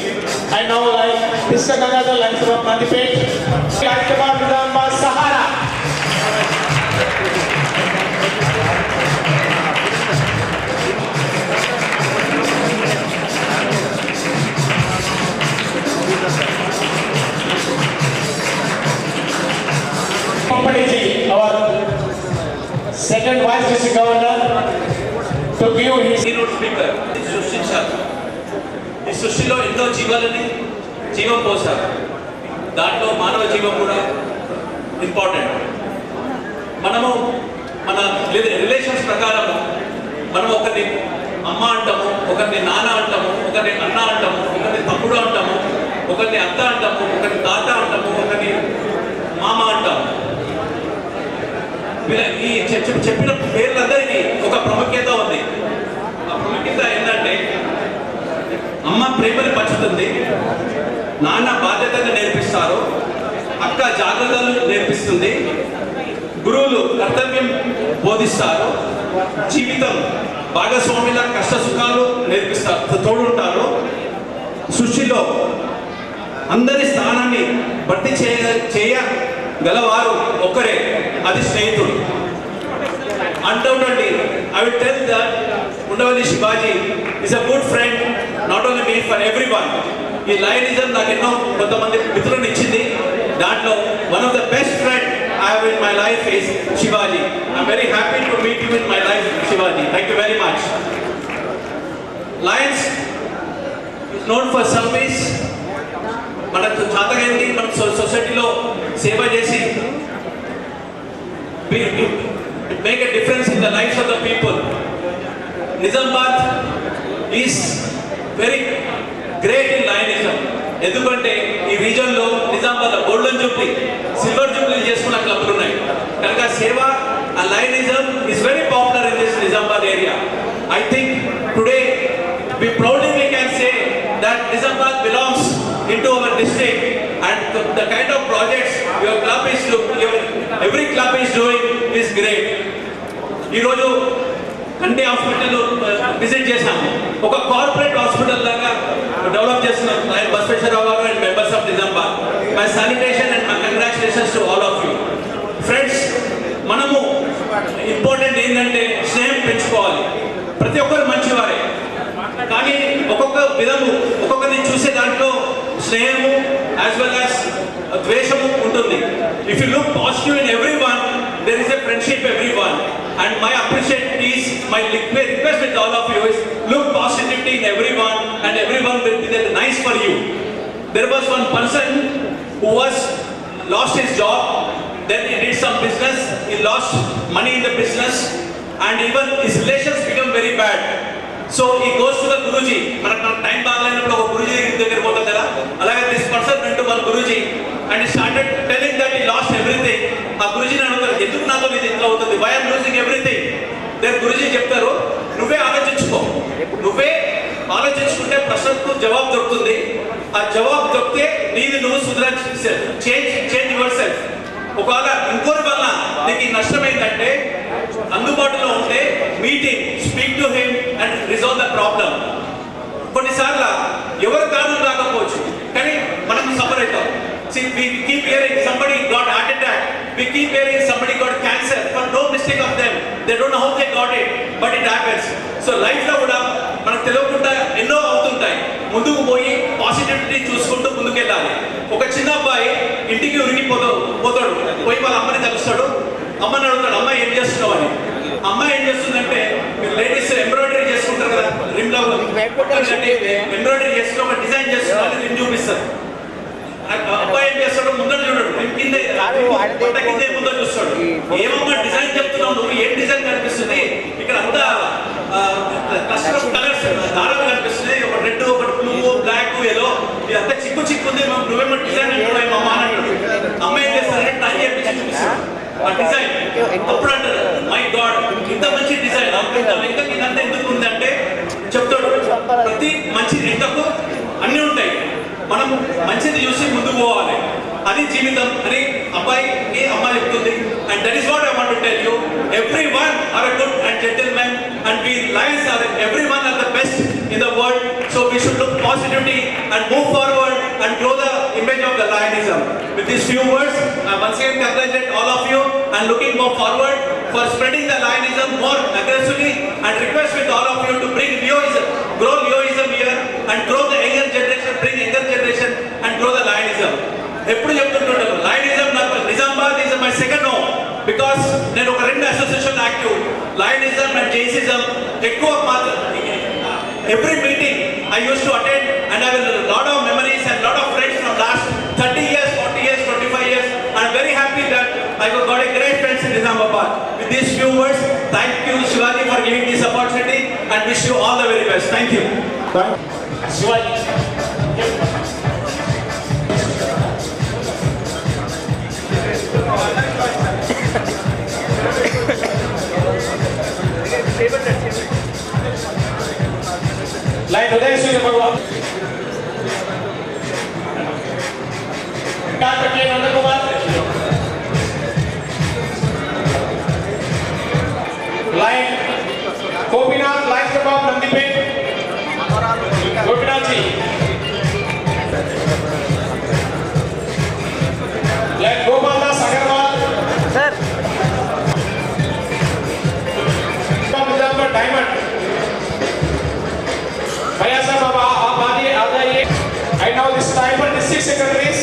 And now line Piska Gangadhar, Lions Club Nandipet. Lions Club Nizamabad, Sahara. Our second vice district governor to give his keynote speaker సృష్టించారు. ఈ సృష్టిలో ఎన్నో జీవాలని జీవం పోసారు. దాంట్లో మానవ జీవం కూడా ఇంపార్టెంట్. మనము మన రిలేషన్స్ ప్రకారం మనం ఒకరిని అమ్మ అంటాము, ఒకరిని నాన్న అంటాము, ఒకరిని అన్న అంటాము, ఒకరిని తమ్ముడు అంటాము, ఒకరిని అత్త అంటాము, ఒకరిని తాత అంటాము, ఒకరిని మామ అంటాము. ఈ చెప్పిన పేర్లందరికీ ఒక ప్రాముఖ్యత ఉంది. ఆ ప్రాముఖ్యత ఏంటంటే అమ్మ ప్రేమను పంచుతుంది, నాన్న బాధ్యతను నేర్పిస్తారు, అక్క జాగ్రత్తలు నేర్పిస్తుంది, గురువులు కర్తవ్యం బోధిస్తారు, జీవితం భాగస్వామిల కష్ట సుఖాలు నేర్పిస్తారు, తోడుంటారు. సృష్టిలో అందరి స్థానాన్ని భర్తీ చేయగలవారు ఒక్కరే, అది స్నేహితుడు. Undoubtedly, I will tell that Undavali Shivaji is a good friend, not only me, for everyone. ఈ లయనిజం నాకు ఎన్నో కొంతమంది మిత్రులను ఇచ్చింది. దాంట్లో one of the best friend I have in my life is Shivaji. I am very happy to meet you in my life, Shivaji. Thank you very much. Lions is known for service. మనకు చాతగైంది మన సొసైటీలో సేవ చేసి make a difference in the lives of the people. Nizamabad is very great in Lionism. ఎందుకంటే ఈ రీజన్లో Nizamabad golden jubilee, silver jubilee చేసుకున్న క్లబ్లు ఉన్నాయి. కనుక సేవ ఆ లయనిజం is very popular in this Nizamabad area. I think today we proudly we can say that Nizamabad belongs into our district, and the kind of projects your club is every club is doing is great. ఈ రోజు కంటి hospital visit చేశాము. ఒక corporate hospital లాగా develop చేస్తున్నాం. బసవేశ్వరరావు గారు and members of Nizamabad, my salutation and my congratulations to all of you. Friends, మనము important ఏంటంటే స్నేహం పెంచుకోవాలి. ప్రతి ఒక్కరు మంచివారే, కానీ ఒక్కొక్క విధము ఒక్కొక్కరిని చూసే దాంట్లో స్నేహము యాజ్ వెల్ యాజ్ ద్వేషము ఉంటుంది. If you look positive in every one, there is a friendship everyone, and my appreciation is my request with all of you is look positivity in everyone, and everyone will be there nice for you. There was one person who was lost his job, then he did some business, he lost money in the business, and even his relations become very bad. So he goes to the Guruji. మనకు time బాగాలేనప్పుడు ఒక గురుజీ దగ్గర పోతాం కదా, అలాగే this person went to one Guruji and he started telling that he lost everything. ఆ గురుజీని అడుగుతారు, ఎందుకు నాతో ఇది ఇట్లా అవుతుంది, why I am losing everything. Then Guruji చెప్తారు, నువ్వే ఆలోచించుకో, నువ్వే ఆలోచించుకుంటే ప్రశ్నకు జవాబు దొరుకుతుంది. ఆ జవాబు దొరికితే నీది నువ్వు చేంజ్ యువర్ సెల్ఫ్. ఒకవేళ ఇంకోరి వల్ల నీకు ఈ నష్టం ఏంటంటే అందుబాటులో ఉంటే meeting, speak to him and resolve the problem. కొన్నిసార్లు ఎవరు కారణం రాకపోవచ్చు, కానీ మనం సఫర్ అవుతాం. See, we keep hearing somebody got heart attack, we keep hearing somebody got cancer, for no mistake of them, they don't know how they got it, but it happens. So life లో కూడా మనకు తెలియకుండా ఎన్నో అవుతుంటాయి. ముందుకు పోయి positivity చూసుకుంటూ ముందుకెళ్ళాలి. ఒక చిన్న అబ్బాయి ఇంటికి ఉరికిపోతాడు, పోయి వాళ్ళ అమ్మని కలుస్తాడు. అమ్మని అడుగుతాడు, అమ్మ ఏం చేస్తున్నావు అని. అమ్మ ఏం చేస్తుందంటే, మీరు లేడీస్ ఎంబ్రాయిడరీ చేసుకుంటారు కదా, రిమ్ లో ఎంబ్రాయిడరీ చేసుకుని ఒక డిజైన్ చేస్తున్నారు, రిమ్ చూపిస్తారు. అబ్బాయి ఏం చేస్తాడు, ముందర చూడడు, కింద ముందర చూస్తాడు. ఏమమ్మా డిజైన్ చెప్తున్నావు, నువ్వు ఏం డిజైన్ కనిపిస్తుంది, ఇక్కడ అంతా కస్టమ్ కలర్స్ దారాలు కనిపిస్తుంది, ఒక రెడ్, ఒకటి బ్లూ, బ్లాక్, ఎల్లో, ఇదంతా చిక్కు ఉంది, నువ్వేమో డిజైన్ అంటున్నావు అమ్మ అని అంటాడు. అమ్మ ఏం చేస్తారంటే టై చేపించి చూపిస్తాడు. ఆ డిజైన్ అప్పుడు అంటారు మై గాడ్ ఇంత మంచి డిజైన్ ఇంకా ఇదంతా ఎందుకు ఉందంటే చెప్తాడు ప్రతి మంచి ఇంతకు అన్నీ ఉంటాయి, మనం మంచిది చూసి ముందుకు పోవాలి, అది జీవితం అని అబ్బాయికి అమ్మ చెప్తుంది. And that is what I want to tell you, everyone are a good and gentlemen and we lions are everyone are the best in the world, so we should look positivity and move forward and grow the image of the Lionism. With these few words, I once again congratulate all of you and looking more forward for spreading the Lionism more aggressively and request with all of you to bring Leoism, grow Leoism here and grow the younger generation, bring younger generation and grow the Lionism. ఎప్పుడు చెప్తుంటాను లయనిజం నాకు Nizamabad is my second home because నేను ఒక రెండు association active లయనిజం and జైసిజం ఎక్కువ మాత్రం. Every meeting I used to attend and I have a lot of memories and lot of friends from last 30 years, 40 years, 25 years. I'm very happy that I got a great friends in Nizamabad. With these few words, thank you Shivaji for giving this opportunity and wish you all the very best. Thank you. Shivaji. Lion Uday Surya Bhagwan Nand Kumar lion Gopinath lion के बाद Nandipet Gopinath ji lion Gopal Das Agarwal sir diamond भैया साहब अब आप आ जाइए. I now this time for district secretaries.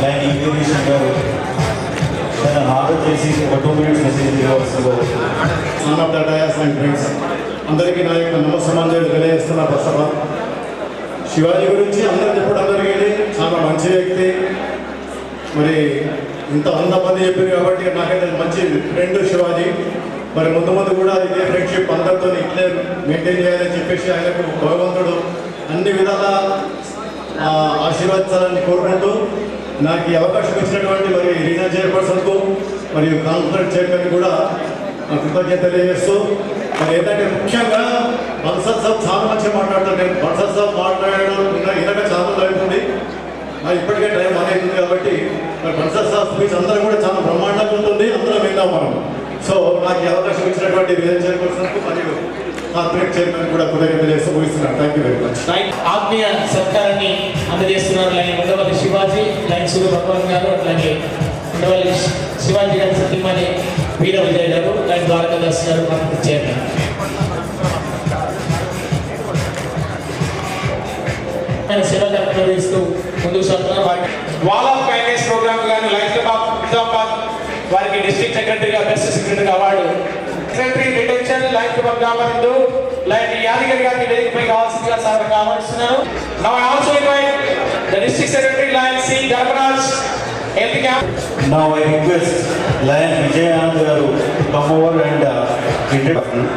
Lion ఇంగ్లీషన్ గారు తన ఆర్డర్ చేసి ఒక 2 minutes మెసేజ్ ఇవ్వవలసిందిగా సన్ of the dais and friends అందరికీ నా యొక్క నమస్సమాంజలి తెలియజేస్తున్నా. ప్రసభ శివాజీ గురించి అందరూ చెప్పడం జరిగింది, చాలా మంచి వ్యక్తి. మరి ఇంత 100 మంది చెప్పారు కాబట్టి నాకైతే మంచి ఫ్రెండ్ శివాజీ. మరి ముందు ముందు కూడా ఇదే ఫ్రెండ్షిప్ అందరితో ఇట్లే మెయింటైన్ చేయాలని చెప్పేసి ఆయనకు భగవంతుడు అన్ని విధాలా ఆశీర్వదించాలని కోరుకుంటూ నాకు ఈ అవకాశం ఇచ్చినటువంటి మరి రీజనల్ చైర్పర్సన్కు మరియు కాన్ఫరెన్స్ చైర్మన్ కూడా కృతజ్ఞత తెలియజేస్తూ మరి ఏంటంటే ముఖ్యంగా బన్సల్ సాబ్ చాలా మంచిగా మాట్లాడతారు. నేను బన్సల్ సాబ్ మాట్లాడడం వినక చాలా అవుతుంది, ఇప్పటికే టైం అనేది కాబట్టి మరి బన్సల్ సాబ్ స్పీచ్ అందరూ కూడా చాలా బ్రహ్మాండంగా ఉంటుంది, అందరం విందాం మనం. సో నాకు ఈ అవకాశం ఇచ్చినటువంటి రీజనల్ చైర్పర్సన్కు మరియు కార్పొరేట్ చైర్మన్ కూడా కృతజ్ఞత చేస్తూ ముగిస్తున్నాను. Thank you very much. ఆత్మీయ సత్కారాన్ని అందజేస్తున్నారు లైన్ ఉండవల్లి శివాజీ, లైన్ సూర్య భగవాన్ గారు, అట్లాగే ఉండవల్లి శివాజీ గారి సత్యమని వీర విజయ్ గారు, లైన్ ద్వారకాదాస్ గారు మనకు చైర్మన్. సేవ నిర్వహిస్తూ ముందుకు సాగుతున్నారు. వాల్ ఆఫ్ కైండ్నెస్ ప్రోగ్రామ్ కానీ లైఫ్ క్లబ్ ఆఫ్ నిజామాబాద్ వారికి డిస్ట్రిక్ట్ సెక్రటరీగా బెస్ట్ సెక్రటరీ అవార్డు. సెక్రటరీ డిటెన్షన్ లైఫ్ క్లబ్ ఆఫ్ గ్రామరిందు లైన్ యాదగిరి గారికి వేదికపై కావాల్సిందిగా సార్ ఆహ్వానిస్తున్నారు. Now I also invite the district secretary lion C Dharmaraj health camp. Now I request Lion Vijayanand garu to come over and introduce.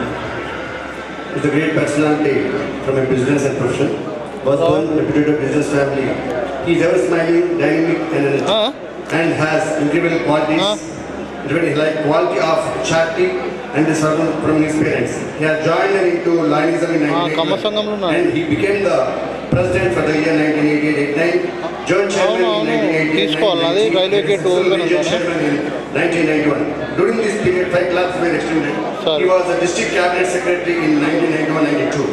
Is a great personality from a business and profession. Was born in a reputed business family. He is ever smiling, dynamic and energetic, and has incredible qualities. Like quality of charity and the servant from his parents. He has joined into Lionism in 1988 and he became the president for the year 1988-89. Joint chairman in 1988, region chairman in 1991. During this period, 5 clubs were extended. He was a district cabinet secretary in 1991-92.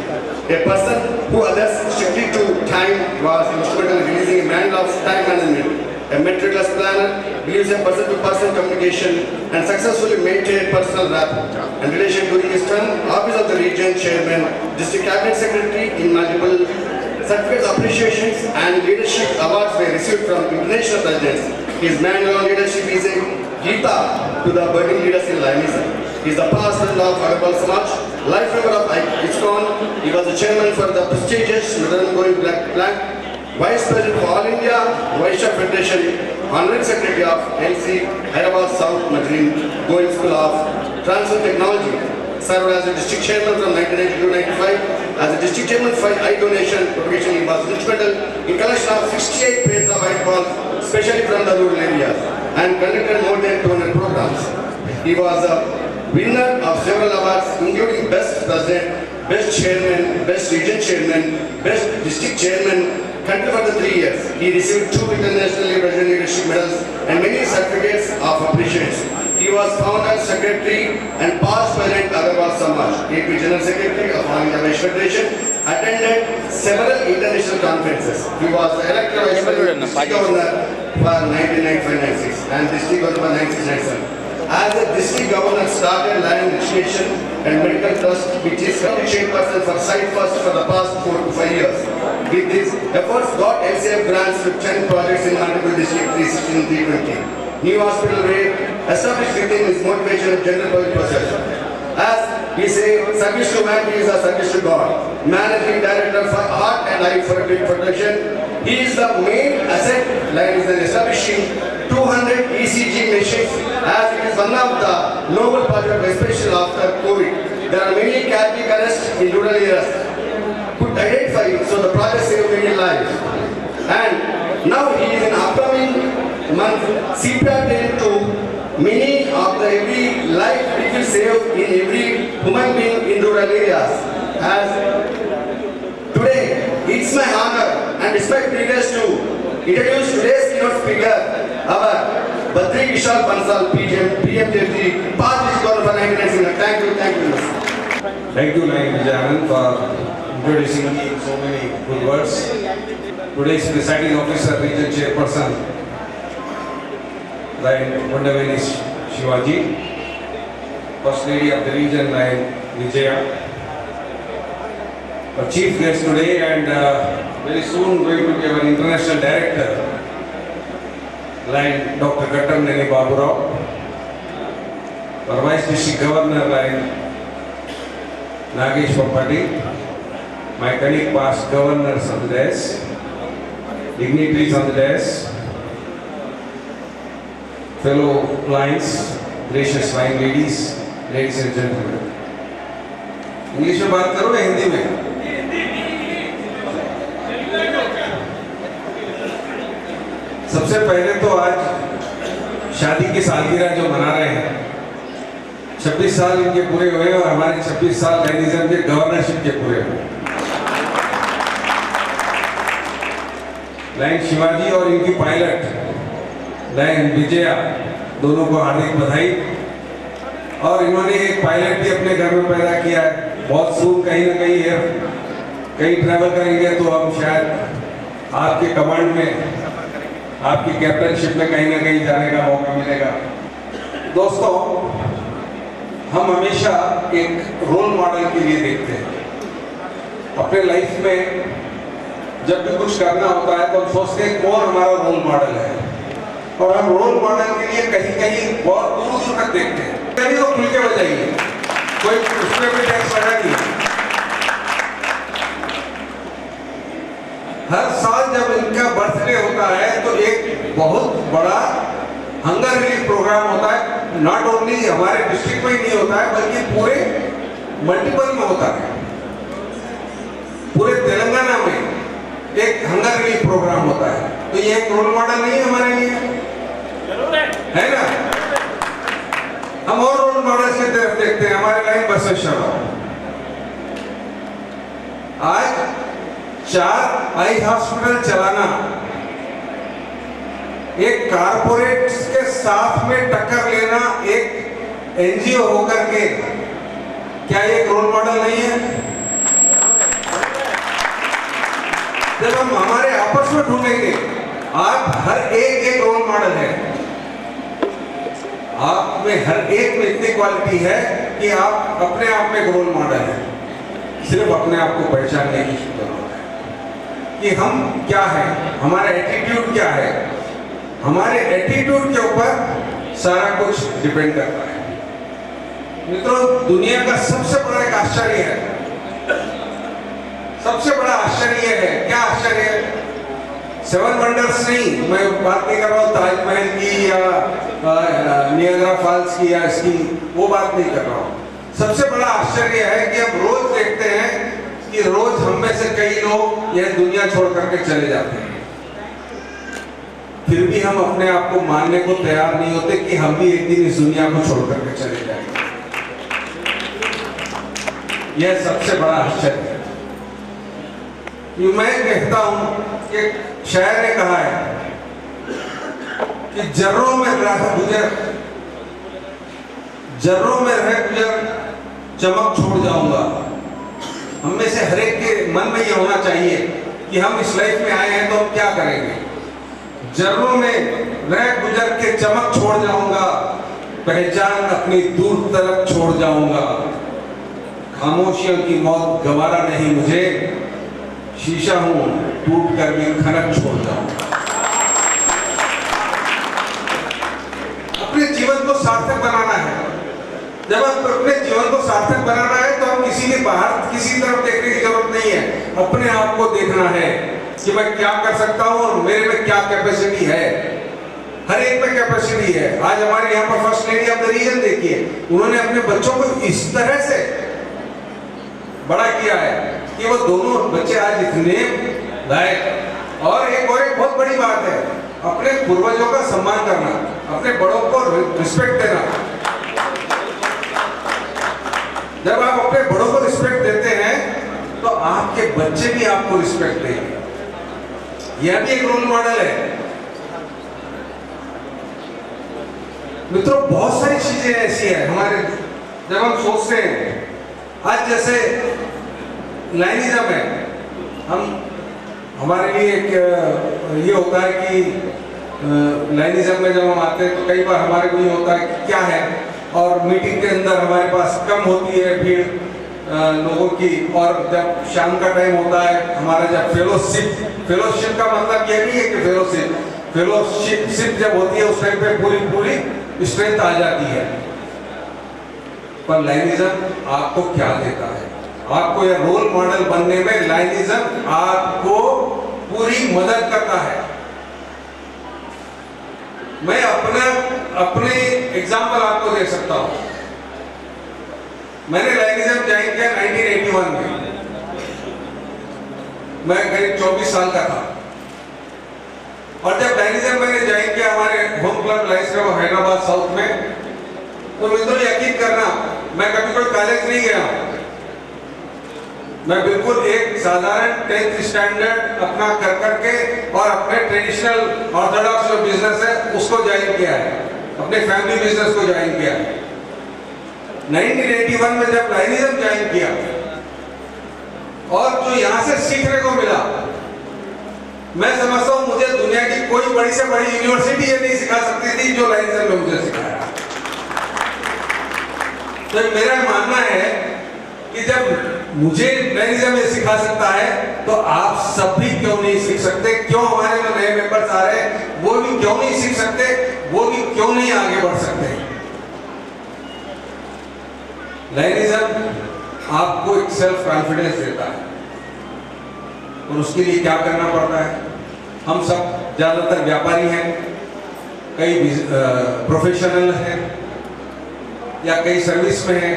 A person who adheres strictly to time, was instrumental in releasing a manual of time management. A meticulous planner, believes in person-to-person communication and successfully maintained personal rapport and relation during his term. Office of the region chairman, district cabinet secretary in multiple certificates, appreciations and leadership awards were received from international presidents. His manual on leadership is a Gita to the budding leaders in Lionism. He is the past president of Honorable Samaj, life member of ISKCON. He was the chairman for the prestigious Northern Going Black Flag, Vice President for All India Vaishya Federation, Honorary Secretary of LC Hyderabad South Madrin Going School of Transfer Technology. Served as a district chairman from 1992-95. As a district chairman for eye donation propagation, he was instrumental 68 pairs of white balls, especially from the rural areas, and conducted more than 200 programs. He was a winner of several awards, including Best President, Best Chairman, Best Region Chairman, Best District Chairman, country for the 3 years. He received 2 internationally present leadership medals and many certificates of appreciation. He was founder, secretary and past president Agarwal Samaj, AP General Secretary of All India Vice Federation, attended several international conferences. He was elected Vice President District Governor for 1995-96 and District Governor for 1997. As a District Governor, started Lion Education and Medical Trust, which is chairperson for Site First for the past 4 to 5 years. With these efforts, got LCF grants to 10 projects in multiple districts, 316 and 320. New hospital rate established within his motivation of general public perception. As we say, service to humanity is a service to God. Managing Director for Heart and Eye Protection, he is the main asset like is establishing 200 ECG machines, as it is one of the noble projects, especially after COVID. There are many cardiac arrests in rural areas could identify, so the project saved many lives. And now he is in upcoming month CPR trained to many of the every life which will save in every human being in rural areas. As today, it's my honor and respect privilege to introduce today's keynote speaker, our Badri Vishal Bansal, PMJT, past district governor for 1999. Thank you. Thank you, Lion Vijayan, for introducing me in so many good words. Today's presiding officer, Region Chairperson, Lion Gundaveni Shivaji, First Lady of the Region, Lion Vijaya, our chief guest today, and very soon going to be our international director, Lion Dr. Gattam Nene Baburao, our Vice District Governor, Lion Nagesh Papati, my colleague past governors on the desk, dignitaries on the desk, fellow lions, gracious line ladies, ladies and gentlemen. English में बात करो या हिंदी में? सबसे पहले तो आज शादी की सालगिरह जो मना रहे हैं, 26 साल इनके पूरे हुए और हमारे 26 साल लाइनिज्म के गवर्नरशिप के पूरे हुए। लाइन शिवाजी और इनकी पायलट लाइन विजया, दोनों को हार्दिक बधाई। और इन्होंने एक पायलट भी अपने घर में पैदा किया है। बहुत सून कहीं ना कहीं ट्रैवल करेंगे तो हम शायद आपके कमांड में, आपकी कैप्टनशिप में कहीं ना कहीं जाने का मौका मिलेगा। दोस्तों, हम हमेशा एक रोल मॉडल के लिए देखते हैं। अपने लाइफ में जब भी कुछ करना होता है तो हम सोचते हैं कौन हमारा रोल मॉडल है, और हम रोल मॉडल के लिए कहीं बहुत दूर तक देखते हैं। चलिए तो खुल के बजाइए, कोई उसमें भी टैक्स लगा नहीं। हर साल जब इनका बर्थडे होता है तो एक बहुत बड़ा हंगर रिलीफ प्रोग्राम होता है। नॉट ओनली हमारे डिस्ट्रिक्ट में ही नहीं होता है, बल्कि पूरे मल्टीपल में होता है। पूरे तेलंगाना में एक हंगर रिलीफ प्रोग्राम होता है। तो ये एक रोल मॉडल नहीं है हमारे लिए, है ना? हम और रोल मॉडल की तरफ देखते हैं। हमारे लाइन बसवेश्वर आज 4 आई हॉस्पिटल चलाना, एक कारपोरेट के साथ में टक्कर लेना, एक एनजीओ होकर के, क्या ये एक रोल मॉडल नहीं है? जब हम हमारे आपस में ढूंढेंगे, आप हर एक रोल मॉडल है। आप में हर एक में इतनी क्वालिटी है कि आप अपने आप में एक रोल मॉडल है। सिर्फ अपने आप को पहचानने की जरूरत है कि हम क्या है, हमारा एटीट्यूड क्या है। हमारे एटीट्यूड के ऊपर सारा कुछ डिपेंड करता है। मित्रों, दुनिया का सबसे बड़ा एक आश्चर्य है, सबसे बड़ा आश्चर्य है। क्या आश्चर्य है? 7 वंडर्स नहीं, मैं बात नहीं कर रहा हूँ ताजमहल की या नियाग्रा फॉल्स की या इसकी, वो बात नहीं कर रहा हूँ। सबसे बड़ा आश्चर्य है कि हम रोज देखते हैं कि रोज हम में से कई लोग यह दुनिया छोड़ करके चले जाते हैं। फिर भी हम अपने आप को मानने को तैयार नहीं होते कि हम भी एक दिन इस दुनिया को छोड़ करके चले जाएंगे। यह सबसे बड़ा आश्चर्य है। मैं कहता हूं कि शायर ने कहा है कि जर्रों में रह गुजर चमक छोड़ जाऊंगा। हम में से हर एक के मन में यह होना चाहिए कि हम इस लाइफ में आए हैं तो हम क्या करेंगे। जर्रों में रह गुजर के चमक छोड़ जाऊंगा, पहचान अपनी दूर तलक छोड़ जाऊंगा। खामोशियों की मौत गवारा नहीं मुझे, शीशा हूं टूट कर भी खनक छोड़ जाऊंगा। अपने जीवन को सार्थक बनाना है। जब हम अपने जीवन को सार्थक बनाना है तो हम किसी के बाहर किसी तरफ देखने की जरूरत नहीं है। अपने आप को देखना है कि मैं क्या कर सकता हूं और मेरे में क्या कैपेसिटी है। हर एक में कैपेसिटी है। आज हमारे यहाँ पर first lady of the region देखिए, उन्होंने अपने बच्चों को इस तरह से बड़ा किया है कि वो दोनों बच्चे आज इतने लायक। और एक बहुत बड़ी बात है, अपने पूर्वजों का सम्मान करना, अपने बड़ों को रिस्पेक्ट देना। जब आप अपने बड़ों को रिस्पेक्ट देते हैं तो आपके बच्चे भी आपको रिस्पेक्ट देंगे। यह भी एक रोल मॉडल है। मित्रों, बहुत सारी चीजें ऐसी है हमारे, जब हम सोचते हैं, आज जैसे लाइनिज्म है, हमारे लिए एक ये होता है कि लाइनिज्म में जब हम आते हैं तो कई बार हमारे को ये होता है कि क्या है, और मीटिंग के अंदर हमारे पास कम होती है भीड़ लोगों की, और जब शाम का टाइम होता है हमारा जब फेलोशिप का मतलब यह नहीं है कि फेलोशिप जब होती है उस टाइम पे पूरी स्ट्रेंथ आ जाती है। पर लाइनिज्म आपको क्या देता है? आपको यह रोल मॉडल बनने में लाइनिज्म आपको पूरी मदद करता है। मैं अपने एग्जाम्पल आपको दे सकता हूं। मैंने लाइनिज्म ज्वाइन किया 1981 में। मैं करीब 24 साल का था, और जब लाइनिज्म मैंने ज्वाइन किया हमारे home club lines club Hyderabad south में, तो मित्रों यकीन करना, मैं कभी कोई कॉलेज नहीं गया। मैं बिल्कुल एक साधारण 10th स्टैंडर्ड अपना कर करके और अपने ट्रेडिशनल ऑर्थोडॉक्स जो बिजनेस है उसको ज्वाइन किया है, अपने फैमिली बिजनेस को ज्वाइन किया है। 1981 में जब लाइनिज्म ज्वाइन किया और जो यहाँ से सीखने को मिला, मैं समझता हूँ मुझे दुनिया की कोई बड़ी से बड़ी यूनिवर्सिटी ये नहीं सिखा सकती थी जो लाइनिज्म ने मुझे सिखाया। तो मेरा मानना है कि जब मुझे लाइनिज्म ये सिखा सकता है तो आप सब भी क्यों नहीं सीख सकते? क्यों हमारे जो नए मेंबर्स आ रहे हैं वो भी क्यों नहीं सीख सकते? वो भी क्यों नहीं आगे बढ़ सकते? लाइनिज्म आपको एक सेल्फ कॉन्फिडेंस देता है, और उसके लिए क्या करना पड़ता है? हम सब ज्यादातर व्यापारी हैं, कई प्रोफेशनल हैं या कई सर्विस में हैं।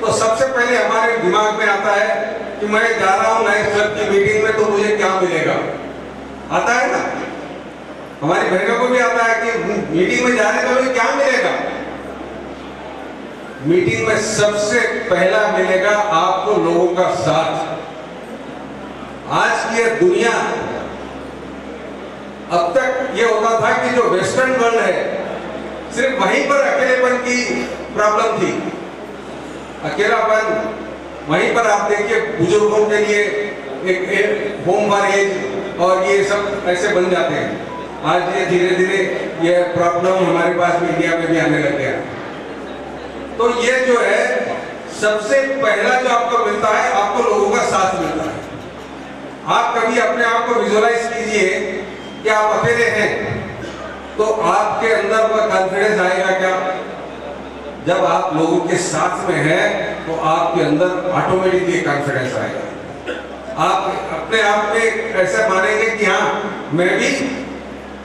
तो सबसे पहले हमारे दिमाग में आता है कि मैं जा रहा हूं लाइन्स क्लब की मीटिंग में तो मुझे क्या मिलेगा। आता है ना, हमारी बहनों को भी आता है कि मीटिंग में जा रहे हैं तो मुझे क्या मिलेगा। मीटिंग में सबसे पहला मिलेगा आपको लोगों का साथ। आज की यह दुनिया, अब तक ये होता था कि जो वेस्टर्न वर्ल्ड है सिर्फ वहीं पर अकेलेपन की प्रॉब्लम थी। अकेलापन वहीं पर आप देखिए, बुजुर्गों के लिए एक होम फॉर एज और ये सब ऐसे बन जाते हैं। आज ये धीरे धीरे ये प्रॉब्लम हमारे पास इंडिया में भी आने लग गया। तो ये जो है सबसे पहला जो आपको मिलता है, आपको लोगों का साथ मिलता है। आप कभी अपने आप को विजुअलाइज कीजिए कि आप अकेले हैं, तो आपके अंदर वह कॉन्फिडेंस आएगा क्या? जब आप लोगों के साथ में हैं तो आपके अंदर ऑटोमेटिकली कॉन्फिडेंस आएगा। आप अपने आप में ऐसे मानेंगे कि हाँ, मैं भी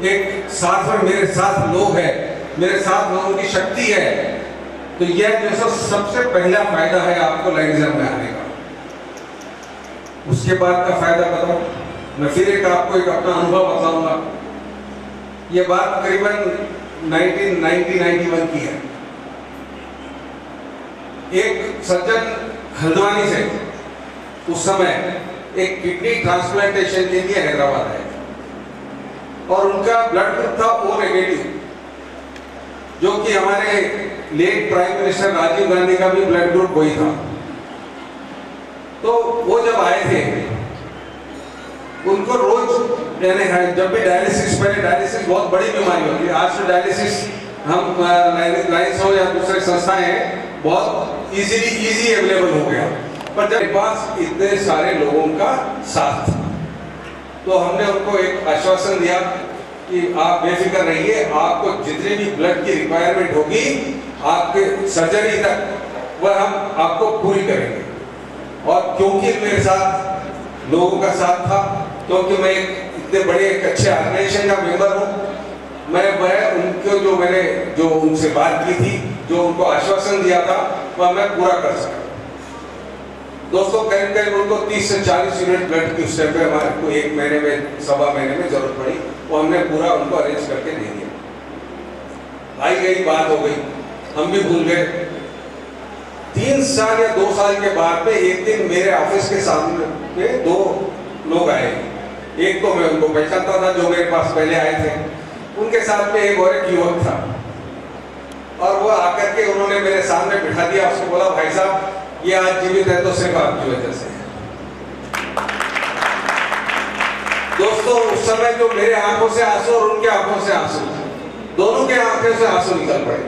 एक साथ में, मेरे साथ लोग हैं, मेरे साथ लोगों की शक्ति है। तो यह जैसा सबसे पहला फायदा है आपको लाइनिज्म में आने का। उसके बाद का फायदा बताऊं, मैं फिर एक आपको एक अपना अनुभव बताऊंगा। ये बात करीबन 1990-91 की है। एक सर्जन हल्द्वानी से उस समय एक किडनी ट्रांसप्लांटेशन के लिए हैदराबाद आए और उनका ब्लड ग्रुप था O नेगेटिव, जो कि हमारे late prime minister Rajiv Gandhi का भी ब्लड ग्रुप वही था। तो वो जब आए थे, उनको रोज यानी जब भी डायलिसिस, पहले डायलिसिस बहुत बड़ी बीमारी होती है, आज तो डायलिसिस हम लाइन्स हो या दूसरे संस्थाएं हैं बहुत इजी अवेलेबल हो गया, पर जब पास इतने सारे लोगों का साथ, तो हमने उनको एक आश्वासन दिया कि आप बेफिक्र रहिए, आपको जितने भी ब्लड की रिक्वायरमेंट होगी आपके सर्जरी तक वह हम आपको पूरी करेंगे। और क्योंकि मेरे साथ लोगों का साथ था, क्योंकि मैं इतने बड़े एक अच्छे ऑर्गेनाइजेशन का मेंबर हूँ, मैं उनको जो उनसे बात की थी, जो उनको आश्वासन दिया था, वह मैं पूरा कर सका। दोस्तों करीब उनको 30 से 40 यूनिट ब्लड की उस टाइम पे हमारे को 1 महीने में, सवा महीने में जरूरत पड़ी, वो हमने पूरा उनको अरेंज करके दे दिया। आई गई बात हो गई, हम भी भूल गए। 3 साल या 2 साल के बाद में एक दिन मेरे ऑफिस के सामने पे 2 लोग आए। एक तो मैं उनको पहचानता था जो मेरे पास पहले आए थे, उनके साथ में एक और एक युवक था, और वो आकर के उन्होंने मेरे सामने बिठा दिया। उसको बोला, भाई साहब ये आज जीवित है तो सिर्फ आपकी वजह से। दोस्तों उस समय जो मेरे आंखों से आंसू और उनके आंखों से आंसू, दोनों के आंखों से आंसू निकल पड़े।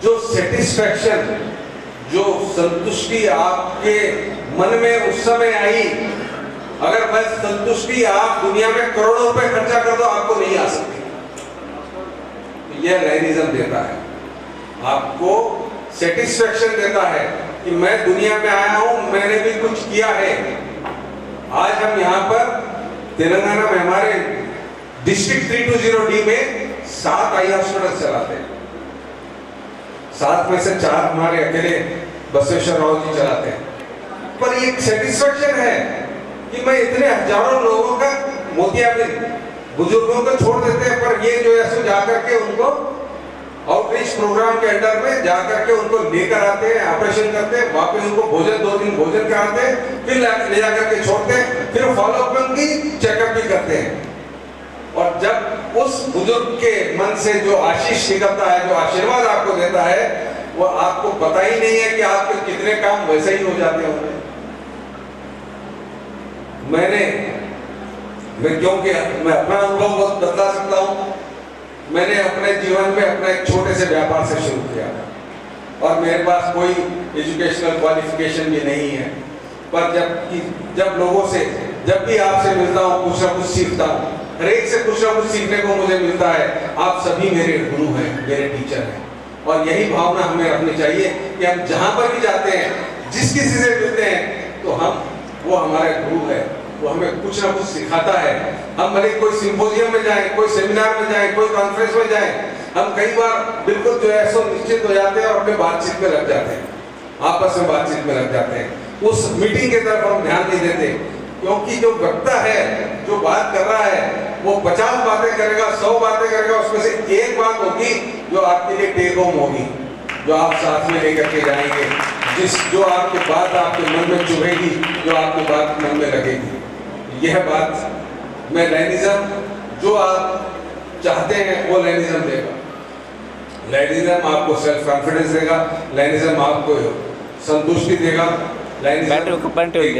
जो सेटिस्फैक्शन, जो संतुष्टि आपके मन में उस समय आई, अगर मैं संतुष्टि आप दुनिया में करोड़ों रुपए खर्चा कर दो आपको नहीं आ सकती। यह लाइनिज्म देता है, आपको सेटिस्फैक्शन देता है कि मैं दुनिया में आया हूं, मैंने भी कुछ किया है। आज हम यहाँ पर तेलंगाना में हमारे डिस्ट्रिक्ट 320D में 7 आई हॉस्पिटल चलाते हैं, 7 में से 4 हमारे अकेले बसवेश्वर राव जी चलाते हैं। पर ये सेटिस्फैक्शन है कि मैं इतने हजारों लोगों का मोतियाबिंद बुजुर्गों को छोड़ देते हैं, पर ये जो है जाकर के उनको आउटरीच प्रोग्राम के अंडर में जाकर के उनको लेकर आते हैं, ऑपरेशन करते हैं, वापस उनको भोजन 2 दिन भोजन कराते हैं, फिर ले जाकर के छोड़ते हैं, फिर फॉलोअप में उनकी चेकअप भी करते हैं। और जब उस बुजुर्ग के मन से जो आशीष निकलता है, जो आशीर्वाद आपको देता है, वो आपको पता ही नहीं है कि आपके कितने काम वैसे ही हो जाते होंगे। क्योंकि मैं अपना अनुभव बहुत बदला सकता हूँ। मैंने अपने जीवन में अपना एक छोटे से व्यापार से शुरू किया और मेरे पास कोई एजुकेशनल क्वालिफिकेशन भी नहीं है, पर जब लोगों से, जब भी आपसे मिलता हूँ, कुछ ना कुछ सीखता हूँ। हर एक से कुछ ना कुछ सीखने को मुझे मिलता है। आप सभी मेरे गुरु हैं, मेरे टीचर हैं, और यही भावना हमें रखनी चाहिए कि हम जहाँ पर भी जाते हैं, जिस किसी से मिलते हैं, तो वो हमारे गुरु है, वो हमें कुछ ना कुछ सिखाता है। हम भले कोई सिंपोजियम में जाएं, कोई सेमिनार में जाएं, कोई कॉन्फ्रेंस में जाएं, हम कई बार बिल्कुल जो है सो निश्चित हो जाते हैं और अपने बातचीत में लग जाते हैं, आपस में बातचीत में लग जाते हैं। उस मीटिंग की तरफ हम ध्यान नहीं देते, क्योंकि जो वक्ता है, जो बात कर रहा है, वो 50 बातें करेगा, 100 बातें करेगा, उसमें से एक बात होगी जो आपके लिए टेक होम होगी, जो आप साथ में लेकर के जाएंगे, जो आपकी बात आपके मन में चुभेगी, जो आपकी बात मन में लगेगी। यह बात मैं लाइनिज्म, जो आप चाहते हैं वो लाइनिज्म देगा। लाइनिज्म आपको सेल्फ कॉन्फिडेंस देगा, लाइनिज्म आपको संतुष्टि देगा, लाइनिज्म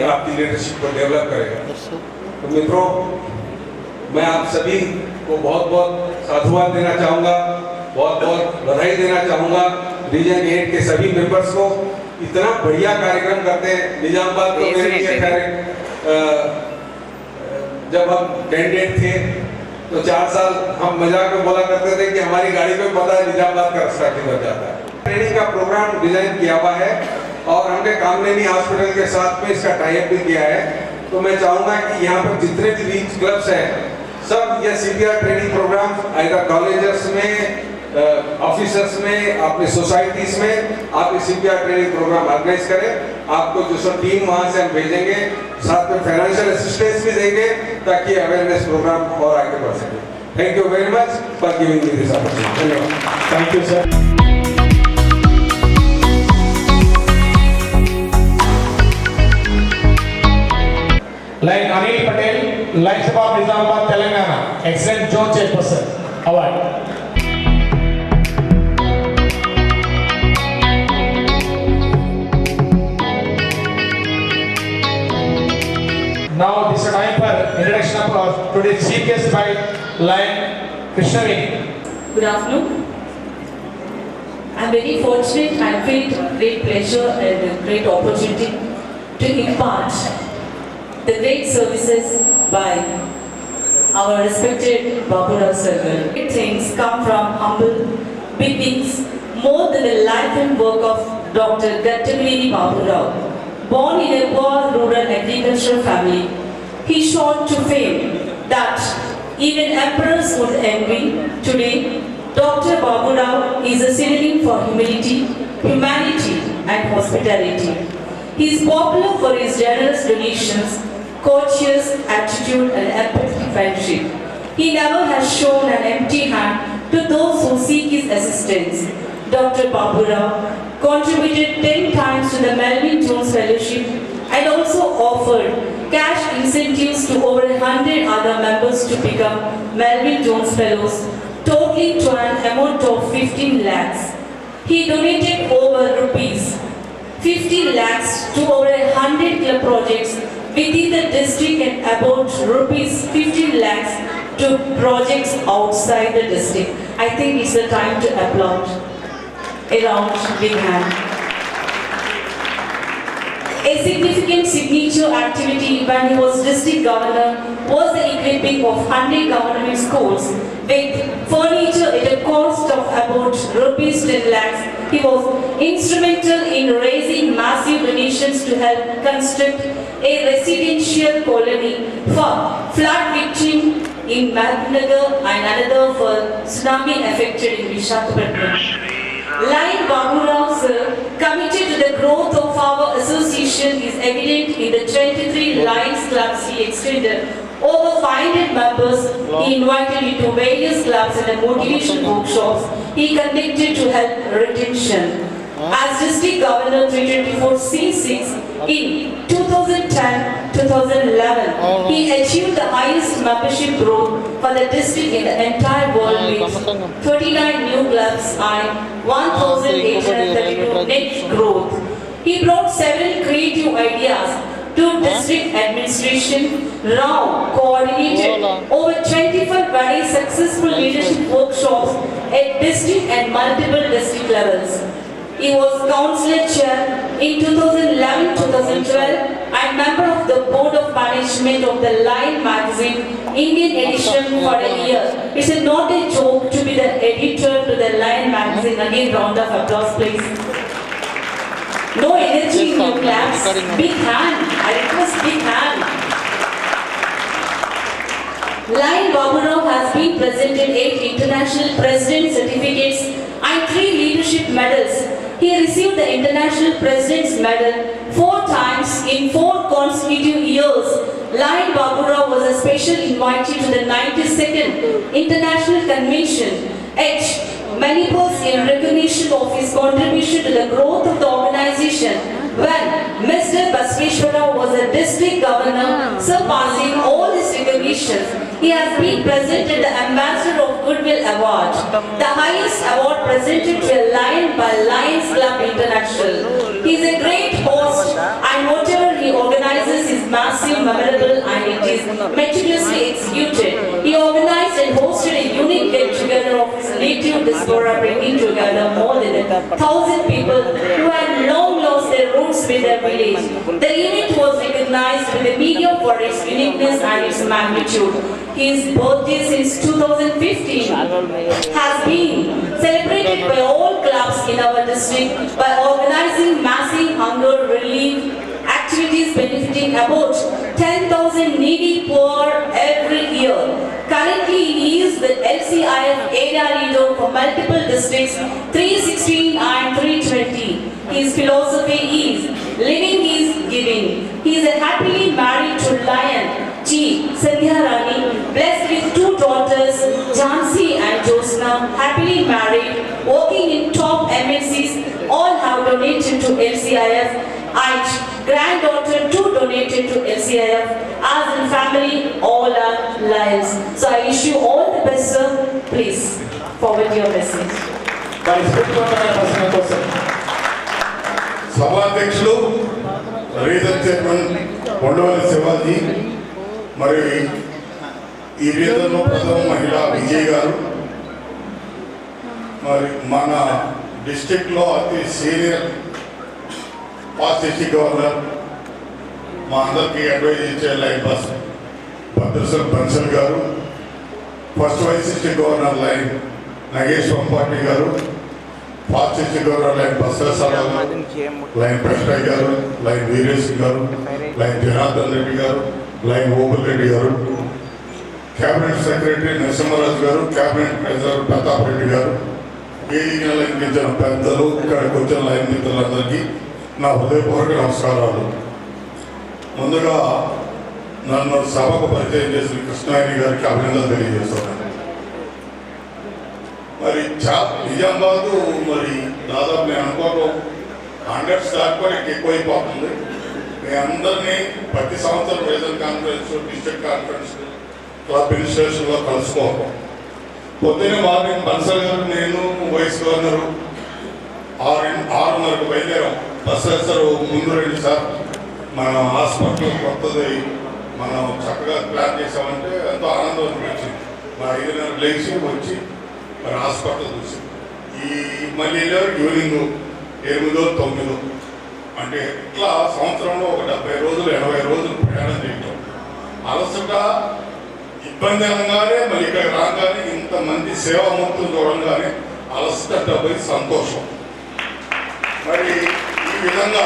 आपकी लीडरशिप को डेवलप करेगा। तो मित्रों, मैं आप सभी को बहुत बहुत साधुवाद देना चाहूँगा, बहुत बहुत बधाई देना चाहूँगा। रीजन 8 के सभी मेंबर्स को इतना बढ़िया कार्यक्रम करते हैं। निजामाबाद तो मेरे लिए खैर जब हम कैंडिडेट थे तो 4 साल हम मजाक में बोला करते थे कि हमारी गाड़ी पे पता है निजामाबाद का रास्ता किधर जाता है। ट्रेनिंग का प्रोग्राम डिजाइन किया हुआ है और हमने कामधेनु हॉस्पिटल के साथ में इसका टाई अप भी किया है। तो मैं चाहूँगा कि यहाँ पर जितने भी रीच क्लब्स हैं, सब ये CPR training program either colleges में, ऑफिसर्स में, अपने सोसाइटीज में आप ये CPR ट्रेनिंग प्रोग्राम ऑर्गेनाइज करें। आपको जो सब टीम वहाँ से हम भेजेंगे, साथ में फाइनेंशियल असिस्टेंस भी देंगे ताकि अवेयरनेस प्रोग्राम और आगे बढ़ सके। Thank you very much for giving me this opportunity. धन्यवाद. Thank you, sir. Like Anil Patel, Lions Club of Nizamabad, Telangana, Excellent Zone Chairperson Award. Now this is time for introduction of today's chief guest by Lion Krishnaveni. Good afternoon. I'm very fortunate. I feel great pleasure and a great opportunity to impart the great services by our respected Baburao sir. Great things come from humble beginnings, more than the life and work of Dr. Gattamini Baburao. Born in a poor rural agricultural family, he shone to fame that even emperors would envy. Today, Dr. Baburao is a synonym for humility, humanity and hospitality. He is popular for his generous donations, courteous attitude and empathetic friendship. He never has shown an empty hand to those who seek his assistance. Dr. Baburao contributed 10 times to the Melvin Jones Fellowship and also offered cash incentives to over 100 other members to become Melvin Jones Fellows, totaling to an amount of 15 lakhs. He donated over rupees 50 lakhs to over 100 club projects within the district and about rupees 15 lakhs to projects outside the district. I think it's the time to applaud. A round big hand. A significant signature activity when he was district governor was the equipping of 100 government schools with furniture at a cost of about rupees 10 lakhs. He was instrumental in raising massive donations to help construct a residential colony for flood victims in Mahatnagar and another for tsunami affected in Visakhapatnam. Lion Baburao sir, committed to the growth of our association, is evident in the 23 Lions clubs he extended. Over 500 members he invited into various clubs and motivation workshops he conducted to help retention. As district governor 324C6 in 2010-2011, he achieved the highest membership growth for the district in the entire world with 39 new clubs and 1,832 net growth. He brought several creative ideas to district administration. Rao coordinated over 25 very successful leadership workshops at district and multiple district levels. He was councillor chair in 2011-2012 and member of the board of management of the Lion magazine Indian edition for a year. It's not a joke to be the editor to the Lion magazine. Again, round of applause, please. No energy in your claps. Big hand. I request big hand. Lion Baburao has been presented 8 international president certificates and 3 leadership medals. He received the International President's Medal 4 times in 4 consecutive years. Lion Baburao was a special invitee to the 92nd International Convention at Manipur in recognition of his contribution to the growth of the organization when Mr. Basveshwara was a district governor, surpassing all his recognitions. He has been presented the Ambassador of Goodwill Award, the highest award presented to a lion by Lions Club International. He is a great host and whatever he organizes is massive, memorable and it is meticulously executed. He organized and hosted a unique get-together of his native diaspora, bringing together more than 1,000 people who had long lost their roots with their village. The event was recognized with the media for its uniqueness and its magnitude. His birthday since 2015 has been celebrated by all clubs in our district by organizing massive hunger relief activities benefiting about 10,000 needy poor every year. Currently, he is the LCIF area leader for multiple districts 316 and 320. His philosophy is living is giving. He is happily married to Lion G. Sandhya Rani, blessed with 2 daughters married, working in top MNCs, all have donated to LCIF. And granddaughter too donated to LCIF. As in family, all are lives. So I wish you all the best, sir. Please forward your message. సభాధ్యక్షులు reason chairman Kondavalli Shivaji మరియు ఈ రీజన్లో ప్రథమ మహిళ విజయ్ గారు, మరి మన డిస్ట్రిక్ట్లో అతి సీనియర్ ఫాస్ట్ డిస్ట్రిక్ట్ గవర్నర్, మా అందరికీ అడ్వైజ్ ఇచ్చే లైన్ బస్ భద్రసల్ బన్సల్ గారు, first vice district governor lion నగేశ్వరం పార్టీ గారు, ఫాస్ట్ డిస్ట్రిక్ట్ గవర్నర్ లైన్ బసవసారావు గారు, లైన్ ప్రశ్నయ్య గారు, లైన్ వీరేష్ గారు, లైన్ జనార్దన్ రెడ్డి గారు, లైన్ ఓపుల్ రెడ్డి గారు, క్యాబినెట్ సెక్రటరీ నరసింహరాజు గారు, క్యాబినెట్ ట్రెజరర్ ప్రతాప్ రెడ్డి గారు, వేదిక అలంకరించిన పెద్దలు, ఇక్కడికి వచ్చిన లైన్ మిత్రులందరికీ నా హృదయపూర్వక నమస్కారాలు. ముందుగా నన్ను సభకు పరిచయం చేసిన కృష్ణాయని గారికి అభినందనలు తెలియజేస్తున్నాను. మరి నిజామాబాదు మరి దాదాపు నేను అనుకోవడం 100 దాకా ఎక్కువైపోతుంది. మీ అందరినీ ప్రతి సంవత్సరం regional conference, district conference, club ఇన్స్టిట్యూషన్లో కలుసుకోవడం. పొద్దున్న మార్నింగ్ బన్సల్ గారు, నేను వైస్ గవర్నరు 6:30కు బయలుదేరాం. బస్ వేస్తారు ముందు రండి సార్, మన హాస్పిటల్ కొత్తది మనం చక్కగా ప్లాన్ చేసామంటే ఎంతో ఆనందం అనిపించింది. మా 5:30 లేచి వచ్చి మరి హాస్పిటల్ చూసి మళ్ళీ ఈవినింగ్ 8, 9 అంటే ఇట్లా సంవత్సరంలో ఒక 70 రోజులు 80 రోజులు ప్రయాణం చేయటం అలసట ఇబ్బంది అనగానే మళ్ళీ ఇక్కడ రాగానే ఇంతమంది సేవామూర్తులు చూడంగానే అలసట 70 సంతోషం. మరి ఈ విధంగా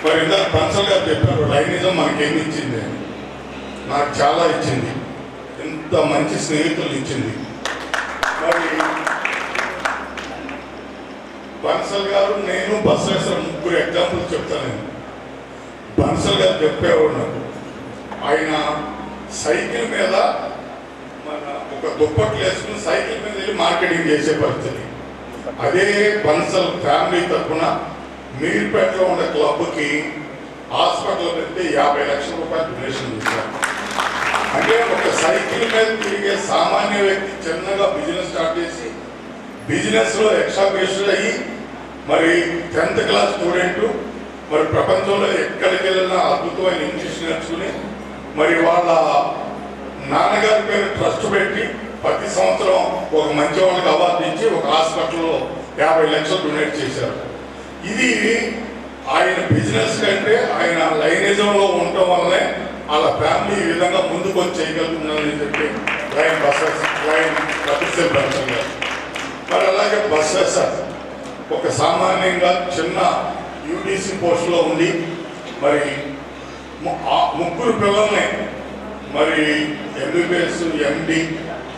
మరి ఇందాక బన్సల్ గారు చెప్పారు లైనిజం మనకేమి ఇచ్చింది, నాకు చాలా ఇచ్చింది, ఇంత మంచి స్నేహితులు ఇచ్చింది. మరి బన్సల్ గారు, నేను బస్ వేసిన 3 ఎగ్జాంపుల్స్ చెప్తాను. నేను బన్సల్ గారు చెప్పేవాడు నాకు, ఆయన సైకిల్ మీద మన ఒక దుప్పట్లు వేసుకుని సైకిల్ మీద వెళ్ళి మార్కెటింగ్ చేసే పరిస్థితి. అదే బన్సల్ ఫ్యామిలీ తరఫున మీర్పేటలో ఉన్న క్లబ్కి హాస్పిటల్ పెడితే 50 లక్షల రూపాయలు డొనేషన్ ఇచ్చారు. అంటే ఒక సైకిల్ మీద తిరిగే సామాన్య వ్యక్తి చిన్నగా బిజినెస్ స్టార్ట్ చేసి బిజినెస్లో ఎక్స్టాబ్లిష్ అయ్యి మరి 10th క్లాస్ స్టూడెంట్ మరి ప్రపంచంలో ఎక్కడికి వెళ్ళినా అద్భుతమైన ఇంగ్లీష్ నేర్చుకుని మరి వాళ్ళ నాన్నగారి పేరు ట్రస్ట్ పెట్టి ప్రతి సంవత్సరం ఒక మంచి వాళ్ళకి అవార్డు ఇచ్చి ఒక హాస్పిటల్లో 50 లక్షలు డొనేట్ చేశారు. ఇది ఆయన బిజినెస్ కంటే ఆయన లైనిజంలో ఉండటం వల్లనే వాళ్ళ ఫ్యామిలీ ఈ విధంగా ముందుకు వచ్చి చేయగలుగుతుందని చెప్పి లైన్ బస్సెస్ లైన్ బస్సెస్ గారు. మరి అలాగే బస్సెస్ ఒక సామాన్యంగా చిన్న యూటీసీ పోస్టులో ఉండి మరి 3 పిల్లల్ని మరి ఎంబీబీఎస్, ఎండి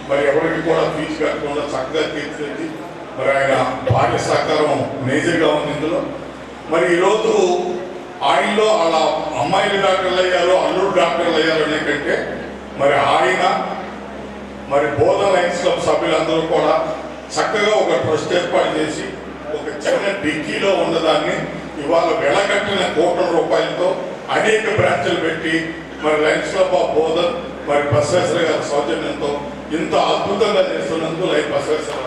మరి ఎవరికి కూడా ఫీజు కట్టకుండా చక్కగా తీర్చిదిద్ది మరి ఆయన భార్య సహకారం మేజర్గా ఉంది ఇందులో. మరి ఈరోజు ఆయనలో వాళ్ళ అమ్మాయిలు డాక్టర్లు అయ్యారు, అల్లుడు డాక్టర్లు అయ్యారు అనే కంటే మరి ఆయన మరి బోధన లైన్స్ క్లబ్ సభ్యులందరూ కూడా చక్కగా ఒక ట్రస్ట్ ఏర్పాటు చేసి ఒక చిన్న డిక్కీలో ఉన్నదాన్ని ఇవాళ వెలకట్టిన కోట్ల రూపాయలతో అనేక బ్రాంచ్లు పెట్టి మరి లైన్స్ క్లబ్ ఆఫ్ బోధన్ మరి బసవేశ్వర గారి సౌజన్యంతో ఇంత అద్భుతంగా చేస్తున్నందుకు లైన్ బసవేశ్వర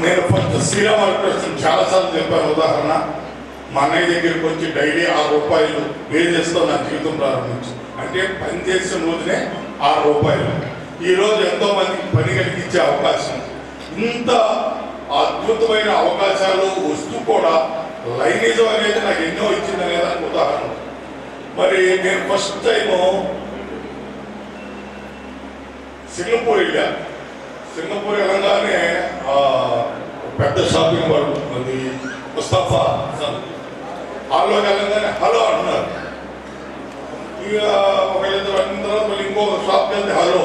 నేను ఫస్ట్ శ్రీరామకృష్ణ చాలాసార్లు చెప్పాను. ఉదాహరణ, మా అన్నయ్య దగ్గరికి వచ్చి డైలీ 6 రూపాయలు వేజెస్తో నా జీవితం ప్రారంభించి, అంటే పని చేసిన రోజునే 6 రూపాయలు. ఈరోజు ఎంతో మందికి పని కలిగించే అవకాశం, ఇంత అద్భుతమైన అవకాశాలు వస్తూ కూడా లైనిజం అనేది నాకు ఎన్నో ఇచ్చింది అనేదానికి ఉదాహరణ. మరి నేను ఫస్ట్ టైము సింగపూర్ వెళ్ళా. సింగపూర్ వెళ్ళగానే పెద్ద షాపింగ్ మాల్ అది ముస్తాఫా హాల్లోకి వెళ్ళగానే హలో అంటున్నారు. ఇక ఒకళ్ళిద్దరు అన్న తర్వాత మళ్ళీ ఇంకో షాప్కి వెళ్తే హలో,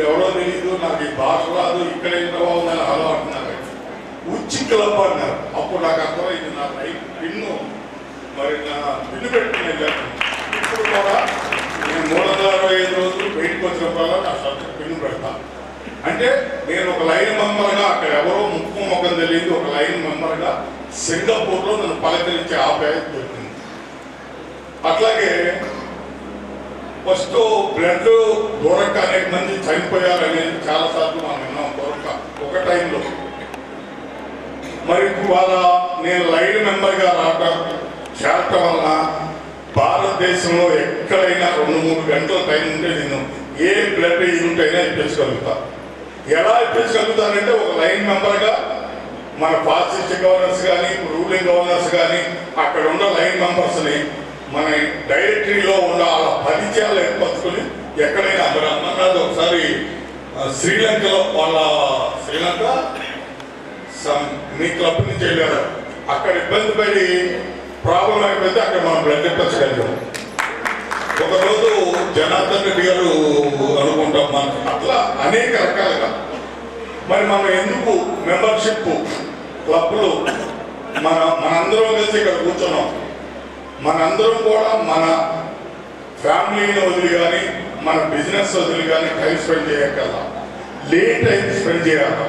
ఎవరో తెలియదు, నాకు ఈ భాష రాదు, ఇక్కడ ఎంత బాగుందని హలో అంటున్నారు. ఉచ్చి క్లబ్ అన్నారు. అప్పుడు నాకు అర్థమైంది, నా లైఫ్ పిన్ను మరి నా పిన్ను పెట్టుకుని వెళ్ళాను. ఇప్పుడు కూడా నేను 365 రోజులు బయటకు వచ్చినప్పుడల్లా నా షర్ట్ పిన్ను పెడతాను. అంటే నేను ఒక లైన్ మెంబర్గా అక్కడ ఎవరో ముక్కు మొక్కలు తెలియదు ఒక లైన్ మెంబర్గా సింగపూర్లో నన్ను పలకరించే ఆప్యాయత దొరికింది. అట్లాగే ఫస్ట్ బ్లడ్ దొరక్క అనేక మంది చనిపోయారనేది చాలాసార్లు మనం విన్నాం. దొరక్క ఒక టైంలో మరి ఇవాళ నేను లైన్ మెంబర్గా చేరటం వలన భారతదేశంలో ఎక్కడైనా 2-3 గంటల టైం ఉంటే నేను ఏ బ్లడ్ యూనిట్ అయినా ఇప్పించగలుగుతా. ఎలా ఇప్పించగలుగుతానంటే ఒక లైన్ మెంబర్గా మన ఫాసిస్ట్ గవర్నర్స్ కానీ రూలింగ్ గవర్నర్స్ కానీ అక్కడ ఉన్న లైన్ మెంబర్స్ని మన డైరెక్టరీలో ఉన్న వాళ్ళ పరిచయాలు ఏర్పరచుకొని ఎక్కడైనా మరి అన్నది ఒకసారి శ్రీలంకలో వాళ్ళ శ్రీలంక మీ క్లబ్ నుంచి వెళ్ళారు. అక్కడ ఇబ్బంది పడి ప్రాబ్లం అయిపోతే అక్కడ మనం బ్లడ్ ఇప్పించగలిగాం. ఒకరోజు జనార్దన్ రెడ్డి గారు అనుకుంటాం మనకి అట్లా అనేక రకాలుగా మరి మనం ఎందుకు మెంబర్షిప్ క్లబ్లు మనందరం కలిసి ఇక్కడ కూర్చున్నాం. మనందరం కూడా మన ఫ్యామిలీని వదిలి కానీ మన బిజినెస్ వదిలి కానీ టైం స్పెండ్ చేయగల లేట్ టైం స్పెండ్ చేయాలి.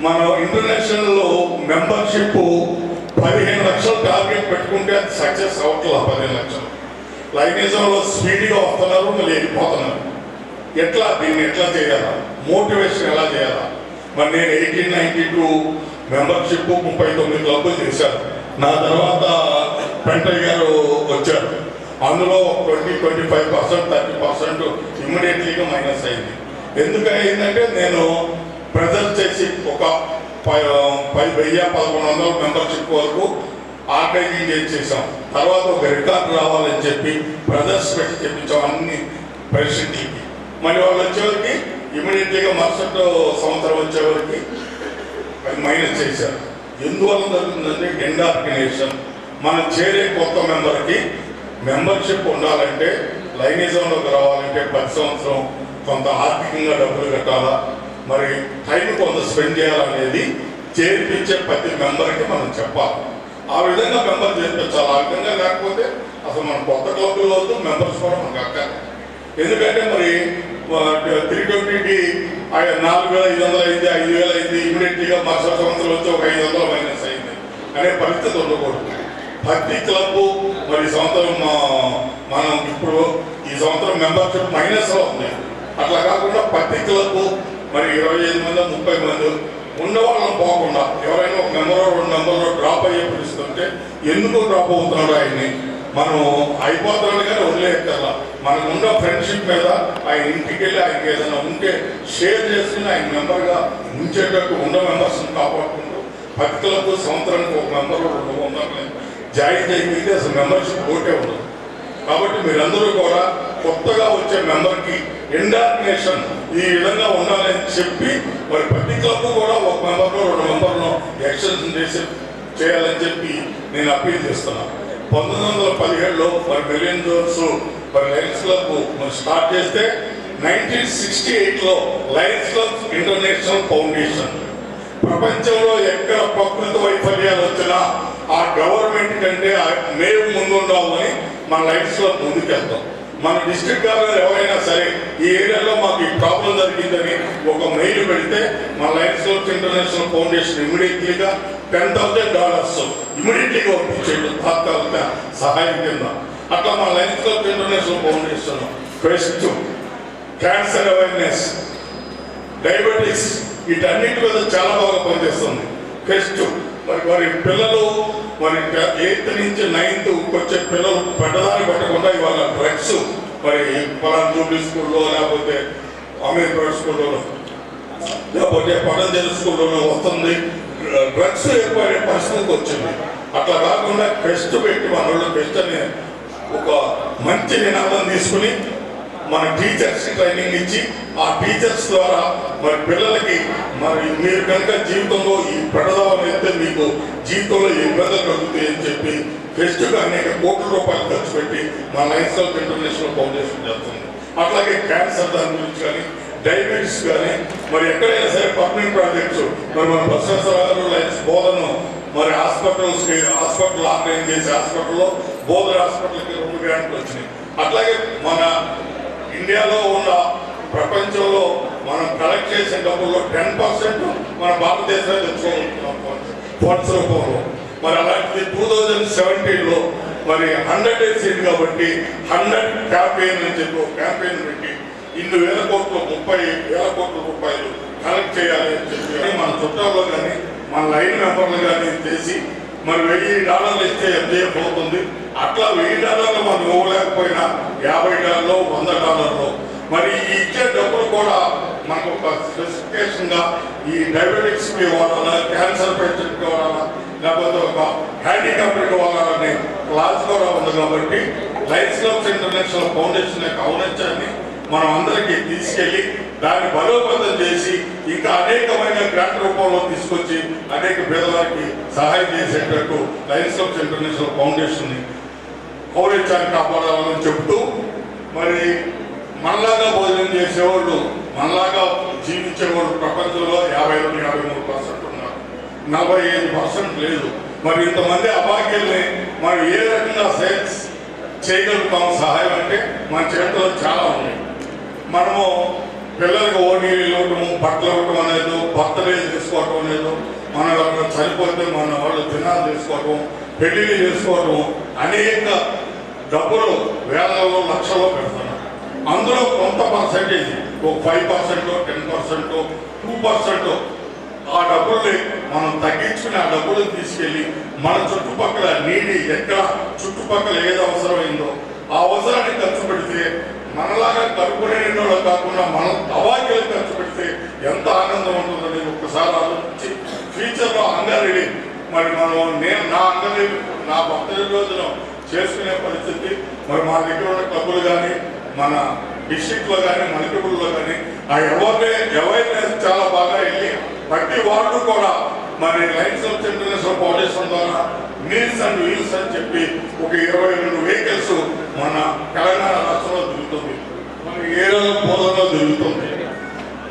మన ఇంటర్నేషనల్లో మెంబర్షిప్ 15 లక్షలు టార్గెట్ పెట్టుకుంటే అది సక్సెస్ అవట్లా. 15 లక్షలు లైనిజంలో స్పీడ్గా వస్తున్నారు, మళ్ళీ వెళ్ళిపోతున్నారు. ఎట్లా దీన్ని ఎట్లా చేయాలా, మోటివేషన్ ఎలా చేయాలా? మరి నేను 1892 మెంబర్షిప్ 39 క్లబ్లు చేశాను. నా తర్వాత పెంటయ్య గారు వచ్చారు. అందులో 20-25% 30% ఇమ్మీడియట్లీగా మైనస్ అయింది. ఎందుకు అయిందంటే నేను ప్రెజర్ చేసి ఒక 1000-1100 మెంబర్షిప్ వరకు ఆర్గనైజింగ్ చేసాం. తర్వాత ఒక రికార్డు రావాలని చెప్పి ప్రెజర్స్ పెట్టి చెప్పించాం అన్ని ప్రెసిడెంట్లకి. మళ్ళీ వాళ్ళు వచ్చేవరకు ఇమీడియట్లీగా మరుసటి సంవత్సరం వచ్చేవరకు అది మైనస్ చేశారు. ఎందువల్ల జరుగుతుందంటే ఎండ్ ఆర్గనైజేషన్ మనం చేరే కొత్త మెంబర్కి మెంబర్షిప్ ఉండాలంటే లైనిజంలోకి రావాలంటే 10 సంవత్సరం కొంత ఆర్థికంగా డబ్బులు కట్టాలా, మరి టైం కొంత స్పెండ్ చేయాలనేది చేర్పించే ప్రతి మెంబర్కి మనం చెప్పాలి. ఆ విధంగా మెంబర్ చేర్పించాలి. ఆ విధంగా లేకపోతే అసలు మన కొత్త క్లబ్లో వద్దు, మెంబర్స్ కూడా మనకు అక్కర్లేదు. ఎందుకంటే మరి 320కి 4500 అయింది, 5000 అయింది, ఇమీడియట్లీగా మరుసటి సంవత్సరం వచ్చి ఒక 500 మైనస్ అయింది అనే పరిస్థితి ఉండకూడదు. ప్రతి క్లబ్ మరి సంవత్సరం మనం ఇప్పుడు ఈ సంవత్సరం మెంబర్షిప్ మైనస్లో ఉంది. అట్లా కాకుండా ప్రతి క్లబ్ మరి 25 మంది 30 మంది ఉన్నవాళ్ళని పోకుండా ఎవరైనా ఒక మెంబర్ 2 మెంబర్లు డ్రాప్ అయ్యే పరిస్థితి ఉంటే ఎందుకు డ్రాప్ అవుతున్నాడు ఆయన్ని మనం అయిపోతున్నాడు కానీ వదిలేయక్కర్లా. మనకు ఉన్న ఫ్రెండ్షిప్ మీద ఆయన ఇంటికి వెళ్ళి ఆయనకి ఏదైనా ఉంటే షేర్ చేసుకుని ఆయన మెంబర్గా ఉంచేటట్టు ఉన్న మెంబర్స్ని కాపాడుకుంటూ ప్రతి క్లబ్ సంవత్సరానికి ఒక మెంబర్ 200 జాయిన్ చేయగలిగితే అసలు మెంబర్షిప్ ఓటే ఉండదు. కాబట్టి మీరందరూ కూడా కొత్తగా వచ్చే మెంబర్కి ఎండార్గనైజేషన్ ఈ విధంగా ఉండాలని చెప్పి మరి ప్రతి క్లబ్ కూడా ఒక మెంబర్లో 2 మెంబర్లో ఎక్స్టెన్షన్ చేయాలని చెప్పి నేను అప్పీల్ చేస్తున్నాను. 1917లో మరి మిలియన్ జోన్స్ మరి లయన్స్ క్లబ్ మరి స్టార్ట్ చేస్తే 1968లో లయన్స్ క్లబ్ ఇంటర్నేషనల్ ఫౌండేషన్ ప్రపంచంలో ఎక్కడ ప్రకృతి వైఫల్యాలు వచ్చినా ఆ గవర్నమెంట్ కంటే మేము ముందుండాలని మన లైఫ్స్ లో ముందుకెళ్తాం. మన డిస్ట్రిక్ట్ గవర్నర్ ఎవరైనా సరే ఈ ఏరియాలో మాకు ఈ ప్రాబ్లం జరిగిందని ఒక మెయిల్ పెడితే మన లయన్స్ క్లబ్స్ ఇంటర్నేషనల్ ఫౌండేషన్ ఇమీడియట్లీగా $10,000 ఇమీడియట్లీగా పంపించేది తాత్కాలిక సహాయం కింద. అట్లా మన Lions clubs international foundation pest, cancer awareness, diabetes వీటన్నిటి మీద చాలా బాగా పనిచేస్తుంది. ఫెస్ట్ మరి పిల్లలు మరి 8th నుంచి 9th వచ్చే పిల్లలు పెద్దదాన్ని పెట్టకుండా ఇవాళ డ్రగ్స్ మరి పలానా జూబ్లీ స్కూల్లో లేకపోతే అమీర్పేట స్కూల్లో లేకపోతే పతంజలి స్కూల్లోనూ వస్తుంది. డ్రగ్స్ ఏర్పడే పరిస్థితికి వచ్చింది. అట్లా కాకుండా ఫెస్ట్ పెట్టి మన వాళ్ళు ఫెస్ట్ అనే ఒక మంచి నినాదం తీసుకుని మన టీచర్స్కి ట్రైనింగ్ ఇచ్చి ఆ టీచర్స్ ద్వారా మరి పిల్లలకి మరి మీరు కనుక జీవితంలో ఈ పెడదామని అయితే మీకు జీవితంలో ఇబ్బందులు కలుగుతాయని చెప్పి ఫెస్ట్గా అనేక కోట్ల రూపాయలు ఖర్చు పెట్టి మన లయన్స్ క్లబ్ ఇంటర్నేషనల్ ఫౌండేషన్ చేస్తుంది. అట్లాగే క్యాన్సర్ దాని గురించి కానీ డయాబెటీస్ కానీ మరి ఎక్కడైనా సరే పర్మనెంట్ ప్రాజెక్ట్స్ మరి మన బసవేశ్వరరావు లయన్స్ బోధను మరి హాస్పిటల్ ఆర్గనైజ్ చేసే హాస్పిటల్లో బోధన హాస్పిటల్కి 2 గ్రాంట్లు వచ్చినాయి. అట్లాగే మన ఇండియాలో ఉన్న ప్రపంచంలో మనం కలెక్ట్ చేసే డబ్బుల్లో 10% మన భారతదేశంలో తెచ్చుకుంటున్నాం ఫండ్స్ రూపంలో. మరి అలాంటిది 2017లో మరి 100 days కాబట్టి 100 క్యాంపెయిన్ అని చెప్పి ఒక క్యాంపెయిన్ పెట్టి ఇన్ని వేల కోట్లు 30,000 కోట్ల రూపాయలు కలెక్ట్ చేయాలి అని చెప్పి మన చుట్టాల్లో కానీ మన లైన్ మెంబర్లు కానీ చేసి మరి $1000 ఇస్తే ఎంజేఎఫ్ అవుతుంది. అట్లా $1000 మనం ఇవ్వలేకపోయినా $50, $100 మరి ఈ ఇచ్చే డబ్బులు కూడా మనకు ఒక స్పెసిఫికేషన్గా ఈ డయాబెటిక్స్కి వాడాలా, క్యాన్సర్ పేషెంట్కి వాడాలా, లేకపోతే ఒక హ్యాండిక్యాప్డ్కి వాడాలనే క్లాస్ కూడా ఉంది. కాబట్టి లయన్స్ క్లబ్స్ ఇంటర్నేషనల్ ఫౌండేషన్ యొక్క ఔన్నత్యాన్ని మనం అందరికీ తీసుకెళ్ళి దాన్ని బలోపేతం చేసి ఇంకా అనేకమైన గ్రాంట్ రూపంలో తీసుకొచ్చి అనేక పేదవారికి సహాయం చేసేటట్టు లయన్స్ క్లబ్స్ ఇంటర్నేషనల్ ఫౌండేషన్ని ఔన్నత్యాన్ని కాపాడాలని చెబుతూ మరి మనలాగా భోజనం చేసేవాళ్ళు, మనలాగా జీవించేవాళ్ళు ప్రపంచంలో 52-53% ఉన్నారు, 45% లేదు. మరి ఇంతమంది అభాగ్యుల్ని మనం ఏ రకంగా చేయగలుగుతాం సహాయం అంటే మన చేతిలో చాలా ఉన్నాయి. మనము పిల్లలకు ఓనీలు ఇవ్వటము, బట్టలు ఇవ్వటం అనేది, బర్త్డే చేసుకోవటం అనేది, మన చనిపోతే మన వాళ్ళు దినాలు చేసుకోవటం, పెళ్లిళ్ళు చేసుకోవటం, అనేక డబ్బులు వేలలో లక్షల్లో పెడుతున్నారు. అందులో కొంత పర్సెంటేజ్ ఒక 5%, 10%, 2% ఆ డబ్బుల్ని మనం తగ్గించుకుని ఆ డబ్బులను తీసుకెళ్ళి మన చుట్టుపక్కల నీటి ఎక్కడ చుట్టుపక్కల ఏది అవసరమైందో ఆ అవసరాన్ని ఖర్చు పెడితే మనలాగా కడుపులేని వాళ్ళు కాకుండా మన అవాక్యలు ఖర్చు పెడితే ఎంత ఆనందం ఉంటుందని ఒక్కసారి ఆలోచించి ఫ్యూచర్లో అంగన్వాడీ మరి నా అంగన్వాడీ నా బర్త్డే రోజున చేసుకునే పరిస్థితి మరి మా దగ్గర ఉన్న క్లబ్బులు కానీ మన డిస్ట్రిక్ట్లో కానీ మల్టిపుల్లో కానీ ఆ అవేర్నెస్ చాలా బాగా వెళ్ళి ప్రతి వార్డు కూడా మరి లయన్స్ క్లబ్స్ ఇంటర్నేషనల్ ఫౌండేషన్ ద్వారా మీల్స్ అండ్ వీల్స్ అని చెప్పి ఒక 22 వెహికల్స్ మన తెలంగాణ రాష్ట్రంలో తిరుగుతుంది, మరి ఏరియాలో పోలంలో తిరుగుతుంది,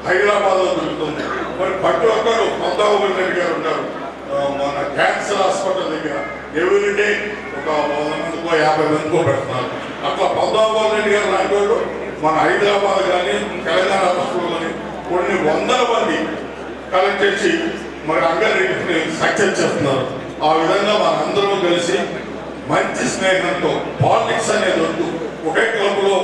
హైదరాబాద్లో తిరుగుతుంది. మరి ప్రతి ఒక్కరు పొందావల్ రెడ్డి గారు ఉంటారు మన క్యాన్సర్ హాస్పిటల్ దగ్గర ఎవ్రీడే ఒక 100 మందికో 50 మందికో పెడుతున్నారు. అట్లా పొందావల్ రెడ్డి గారు లాంటి వాళ్ళు మన హైదరాబాద్ కానీ తెలంగాణ రాష్ట్రంలో కానీ కొన్ని 100 మంది కలెక్ట్ చేసి మరి అంగన్వాడీని సక్సెస్ చేస్తున్నారు. ఆ విధంగా మనందరూ కలిసి మంచి స్నేహంతో పాలిటిక్స్ అనేది వద్దు, ఒకే క్లబ్లో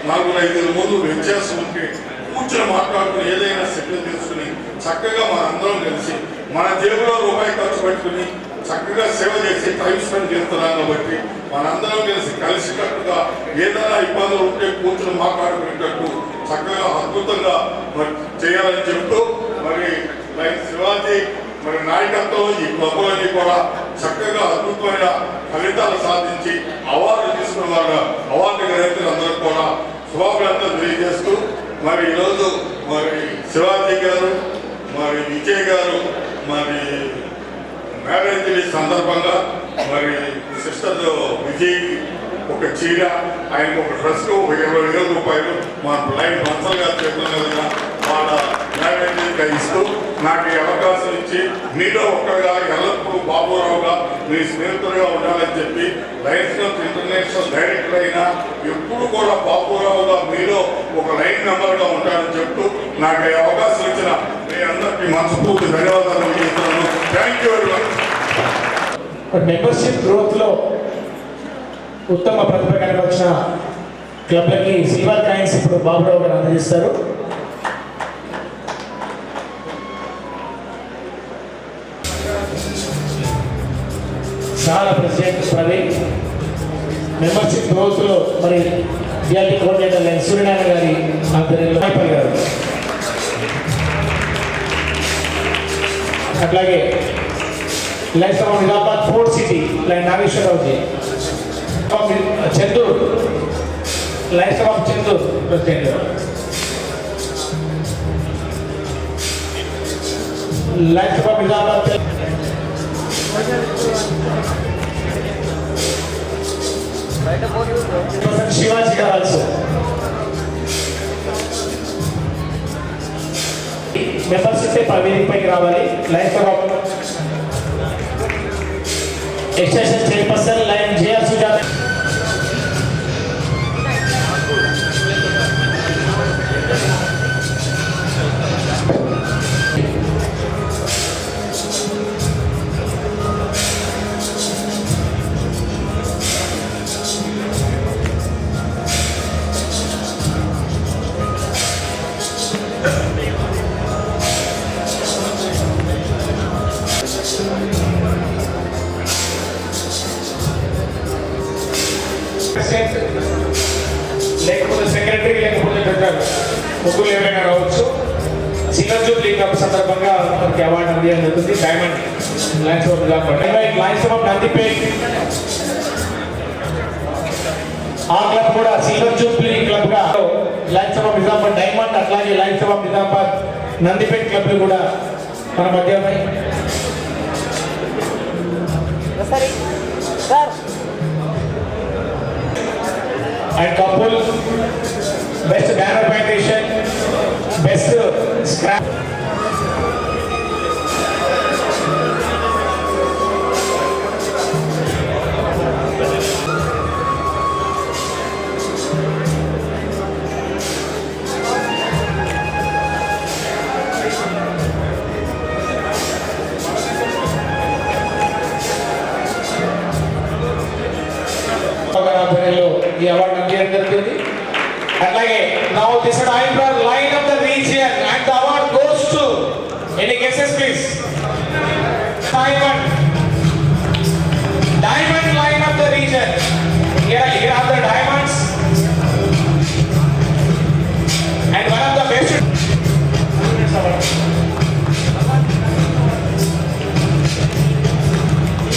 4-5 ముందు వ్యత్యాసం ఉంటే కూర్చొని మాట్లాడుకుని ఏదైనా సెటిల్ చేసుకుని చక్కగా మనందరం కలిసి మన జేబులో రూపాయి ఖర్చు పెట్టుకుని చక్కగా సేవ చేసి టైం స్పెండ్ చేస్తున్నాం. కాబట్టి మనందరం కలిసికట్టుగా ఏదైనా ఇబ్బందులు ఉంటే కూర్చొని మాట్లాడుకునేటట్టు చక్కగా అద్భుతంగా మరి చేయాలని చెప్తూ మరి శివాజీ మరి నాయకత్వం ఈ క్లబ్లన్నీ కూడా చక్కగా అద్భుతమైన ఫలితాలు సాధించి అవార్డు తీసుకున్న వాళ్ళ అవార్డు గ్రహీతలందరూ కూడా శుభాకాంక్షలు తెలియజేస్తూ మరి ఈరోజు మరి శివాజీ గారు మరి విజయ్ గారు మరి మ్యారేజ్ డే సందర్భంగా మరి సిస్టర్ విజయ్ ఒక చీర, ఆయనకు ఒక డ్రెస్ ఒక 20,000 రూపాయలు మన లైన్ బన్సల్ గారు చెప్పిన విధంగా వాళ్ళ మ్యారేజ్ ఇస్తూ నాకు ఈ అవకాశం ఇచ్చి మీలో ఒక్కగా ఎల్లప్పుడూ బాబురావుగా మీ స్నేహితులుగా ఉండాలని చెప్పి లయన్స్ క్లబ్స్ ఇంటర్నేషనల్ డైరెక్టర్ అయినా ఎప్పుడు కూడా బాబురావుగా మీలో ఒక లైన్ మెంబర్గా ఉంటానని చెప్తూ నాకు ఈ అవకాశం ఇచ్చిన మీ అందరికీ మనస్ఫూర్తి ధన్యవాదాలు తెలియజేస్తున్నాను. Thank you very much. Membership గ్రోత్లో ఉత్తమ ప్రతిభ కనబరిచిన క్లబ్లకి సిల్వర్ కాయిన్స్ ఇప్పుడు బాబురావు గారు అందజేస్తారు. చాలా ప్రెసిడెంట్ ప్రవీణ్, మెంబర్షిప్ గ్రోత్లో మరి డిఆర్టీ కోఆర్డినేటర్ లైన్ సూర్యనారాయణ గారి ఆధ్వర్యంలో మైపల్ గారు, అట్లాగే lions of Nizamabad fort city lion నాగేశ్వరరావుజీ, Chandur lions of Chandur president, lions of Nizamabad Shivaji గారు ఆల్సో మెంబర్షిప్ వేదికపైకి రావాలి. Lions of extension chairperson lion J R Sujatha, ముగ్గురు ఎవరైనా రావచ్చు. సిల్వర్ జూబ్లీ కప్ సందర్భంగా మనకి అవార్డు అందించడం జరుగుతుంది. డైమండ్ లయన్స్ క్లబ్ కాబట్టి లయన్స్ క్లబ్ నందిపేట్ ఆ క్లబ్ కూడా సిల్వర్ జూబ్లీ క్లబ్ గా లయన్స్ క్లబ్ నిజామాబాద్ డైమండ్, అట్లాగే లయన్స్ క్లబ్ నిజామాబాద్ నందిపేట్ క్లబ్లు కూడా మన మధ్య ఉన్నాయి. And couple best banner presentation, best scrap ఈ అవార్డు అందించడం జరుగుతుంది. అట్లాగే now this lion of the region and the award goes to any guesses please. Diamond line of the region. Here are the diamonds and one of the best.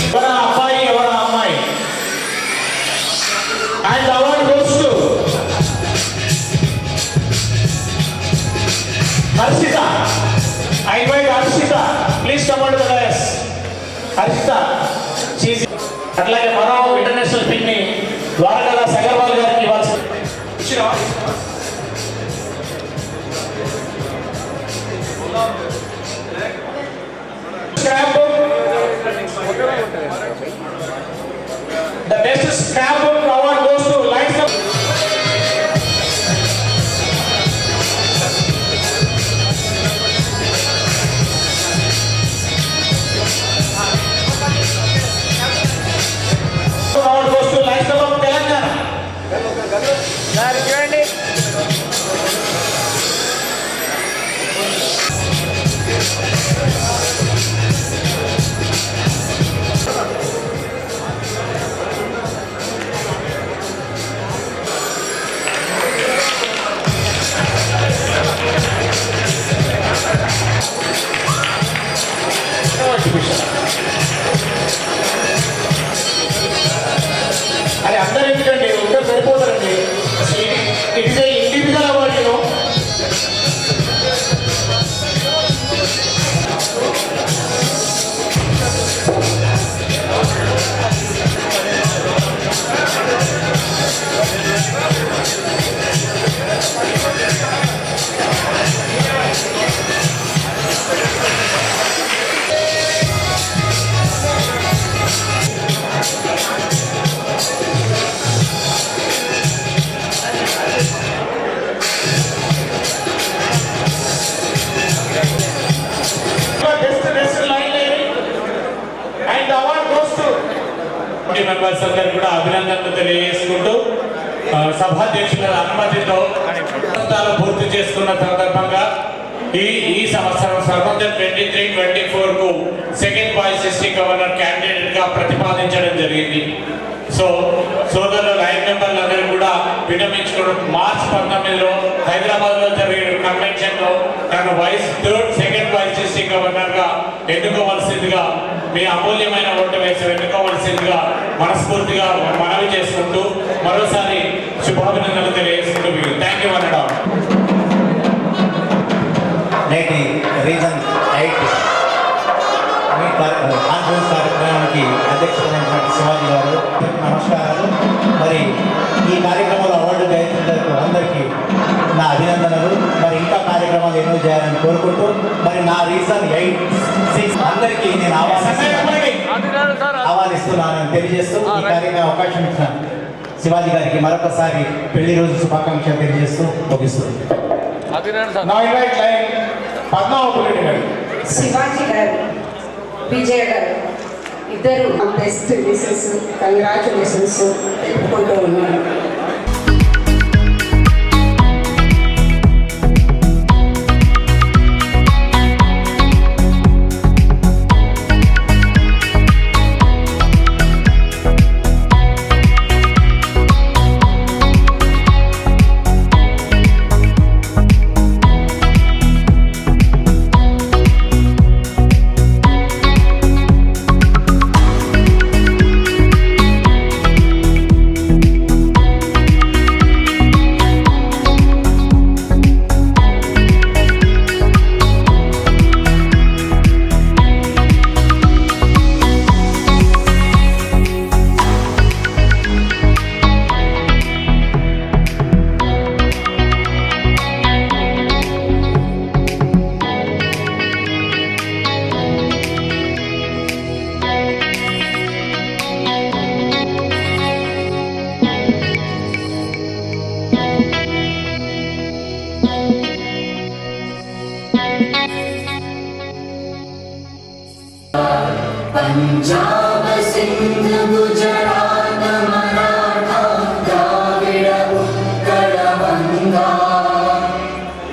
ఎవరా అబ్బాయి ఎవరా అమ్మాయి? And the award goes to Harshita. I invite Harshita. Please come on to the dais. Harshita. అట్లాగే మరో international pick ని ద్వారకాల సగర్వాల్ గారికి ఇవ్వాల్సి. Scrap book, the best scrap book award goes to lines of award goes to Lions Club of Telangana. Sir, చూడండి. అరే అందరూ ఎందుకండి ఒకరు సరిపోతారండి. It is individual award you know. Members అందరూ కూడా అభినందనలు తెలియజేసుకుంటూ సభాధ్యక్షుల అనుమతితో పూర్తి చేసుకున్న సందర్భంగా ఈ సంవత్సరం సర్వంజన్ 23-24 కు second boys district governor candidate గా ప్రతిపాదించడం జరిగింది. సో సోదరుల లైన్ మెంబర్లందరూ కూడా విరమించుకోవడం. మార్చి 19లో హైదరాబాద్ లో జరిగిన కన్వెన్షన్ లో తను సెకండ్ వైస్ డిస్ట్రిక్ట్ గవర్నర్ గా ఎన్నుకోవాల్సిందిగా, మీ అమూల్యమైన ఓటు వేసి ఎన్నుకోవాల్సిందిగా మనస్ఫూర్తిగా మనవి చేసుకుంటూ మరోసారి శుభాభినందనలు తెలియజేసుకుంటూ థ్యాంక్ యూ అనడం. నేటి రీజన్ 8 కాన్ఫరెన్స్ కార్యక్రమానికి అధ్యక్షులైనటువంటి శివాజీ గారు నమస్కారాలు. మరి ఈ కార్యక్రమంలో అవార్డు గ్రహీతలకు అందరికీ నా అభినందనలు. మరి ఇంకా కార్యక్రమాలు ఎన్నో చేయాలని కోరుకుంటూ మరి నా రీజన్ 8-6 అందరికీ నేను ఆహ్వానిస్తున్నానని తెలియజేస్తూ ఈ కార్యక్రమం అవకాశం ఇచ్చిన శివాజీ గారికి మరొకసారి పెళ్లి రోజు శుభాకాంక్షలు తెలియజేస్తూ ముగిస్తుంది. శివాజీ గారు, విజయ గారు ఇద్దరు బెస్ట్ విషెస్, కంగ్రాచులేషన్స్ తెలుపుకుంటూ ఉన్నాను. पंजाब सिंध गुजरात मराठा द्राविड़ उत्कल बंगा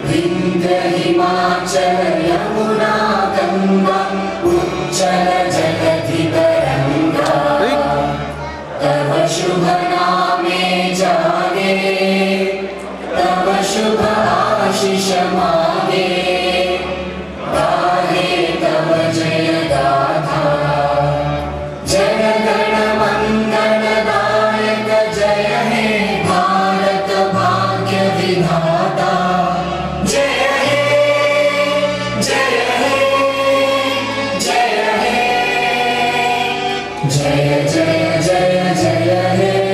विंध्य हिमाचल यमुना गंगा उच्चल जगति तरंगा तव शुभ नामे जागे तव शुभ आशीष मागे गाहे तव जय गाथा जय गण मंगल दायक जय हे भारत भाग्य विधाता जय हे जय हे जय हे जय जय जय जय हे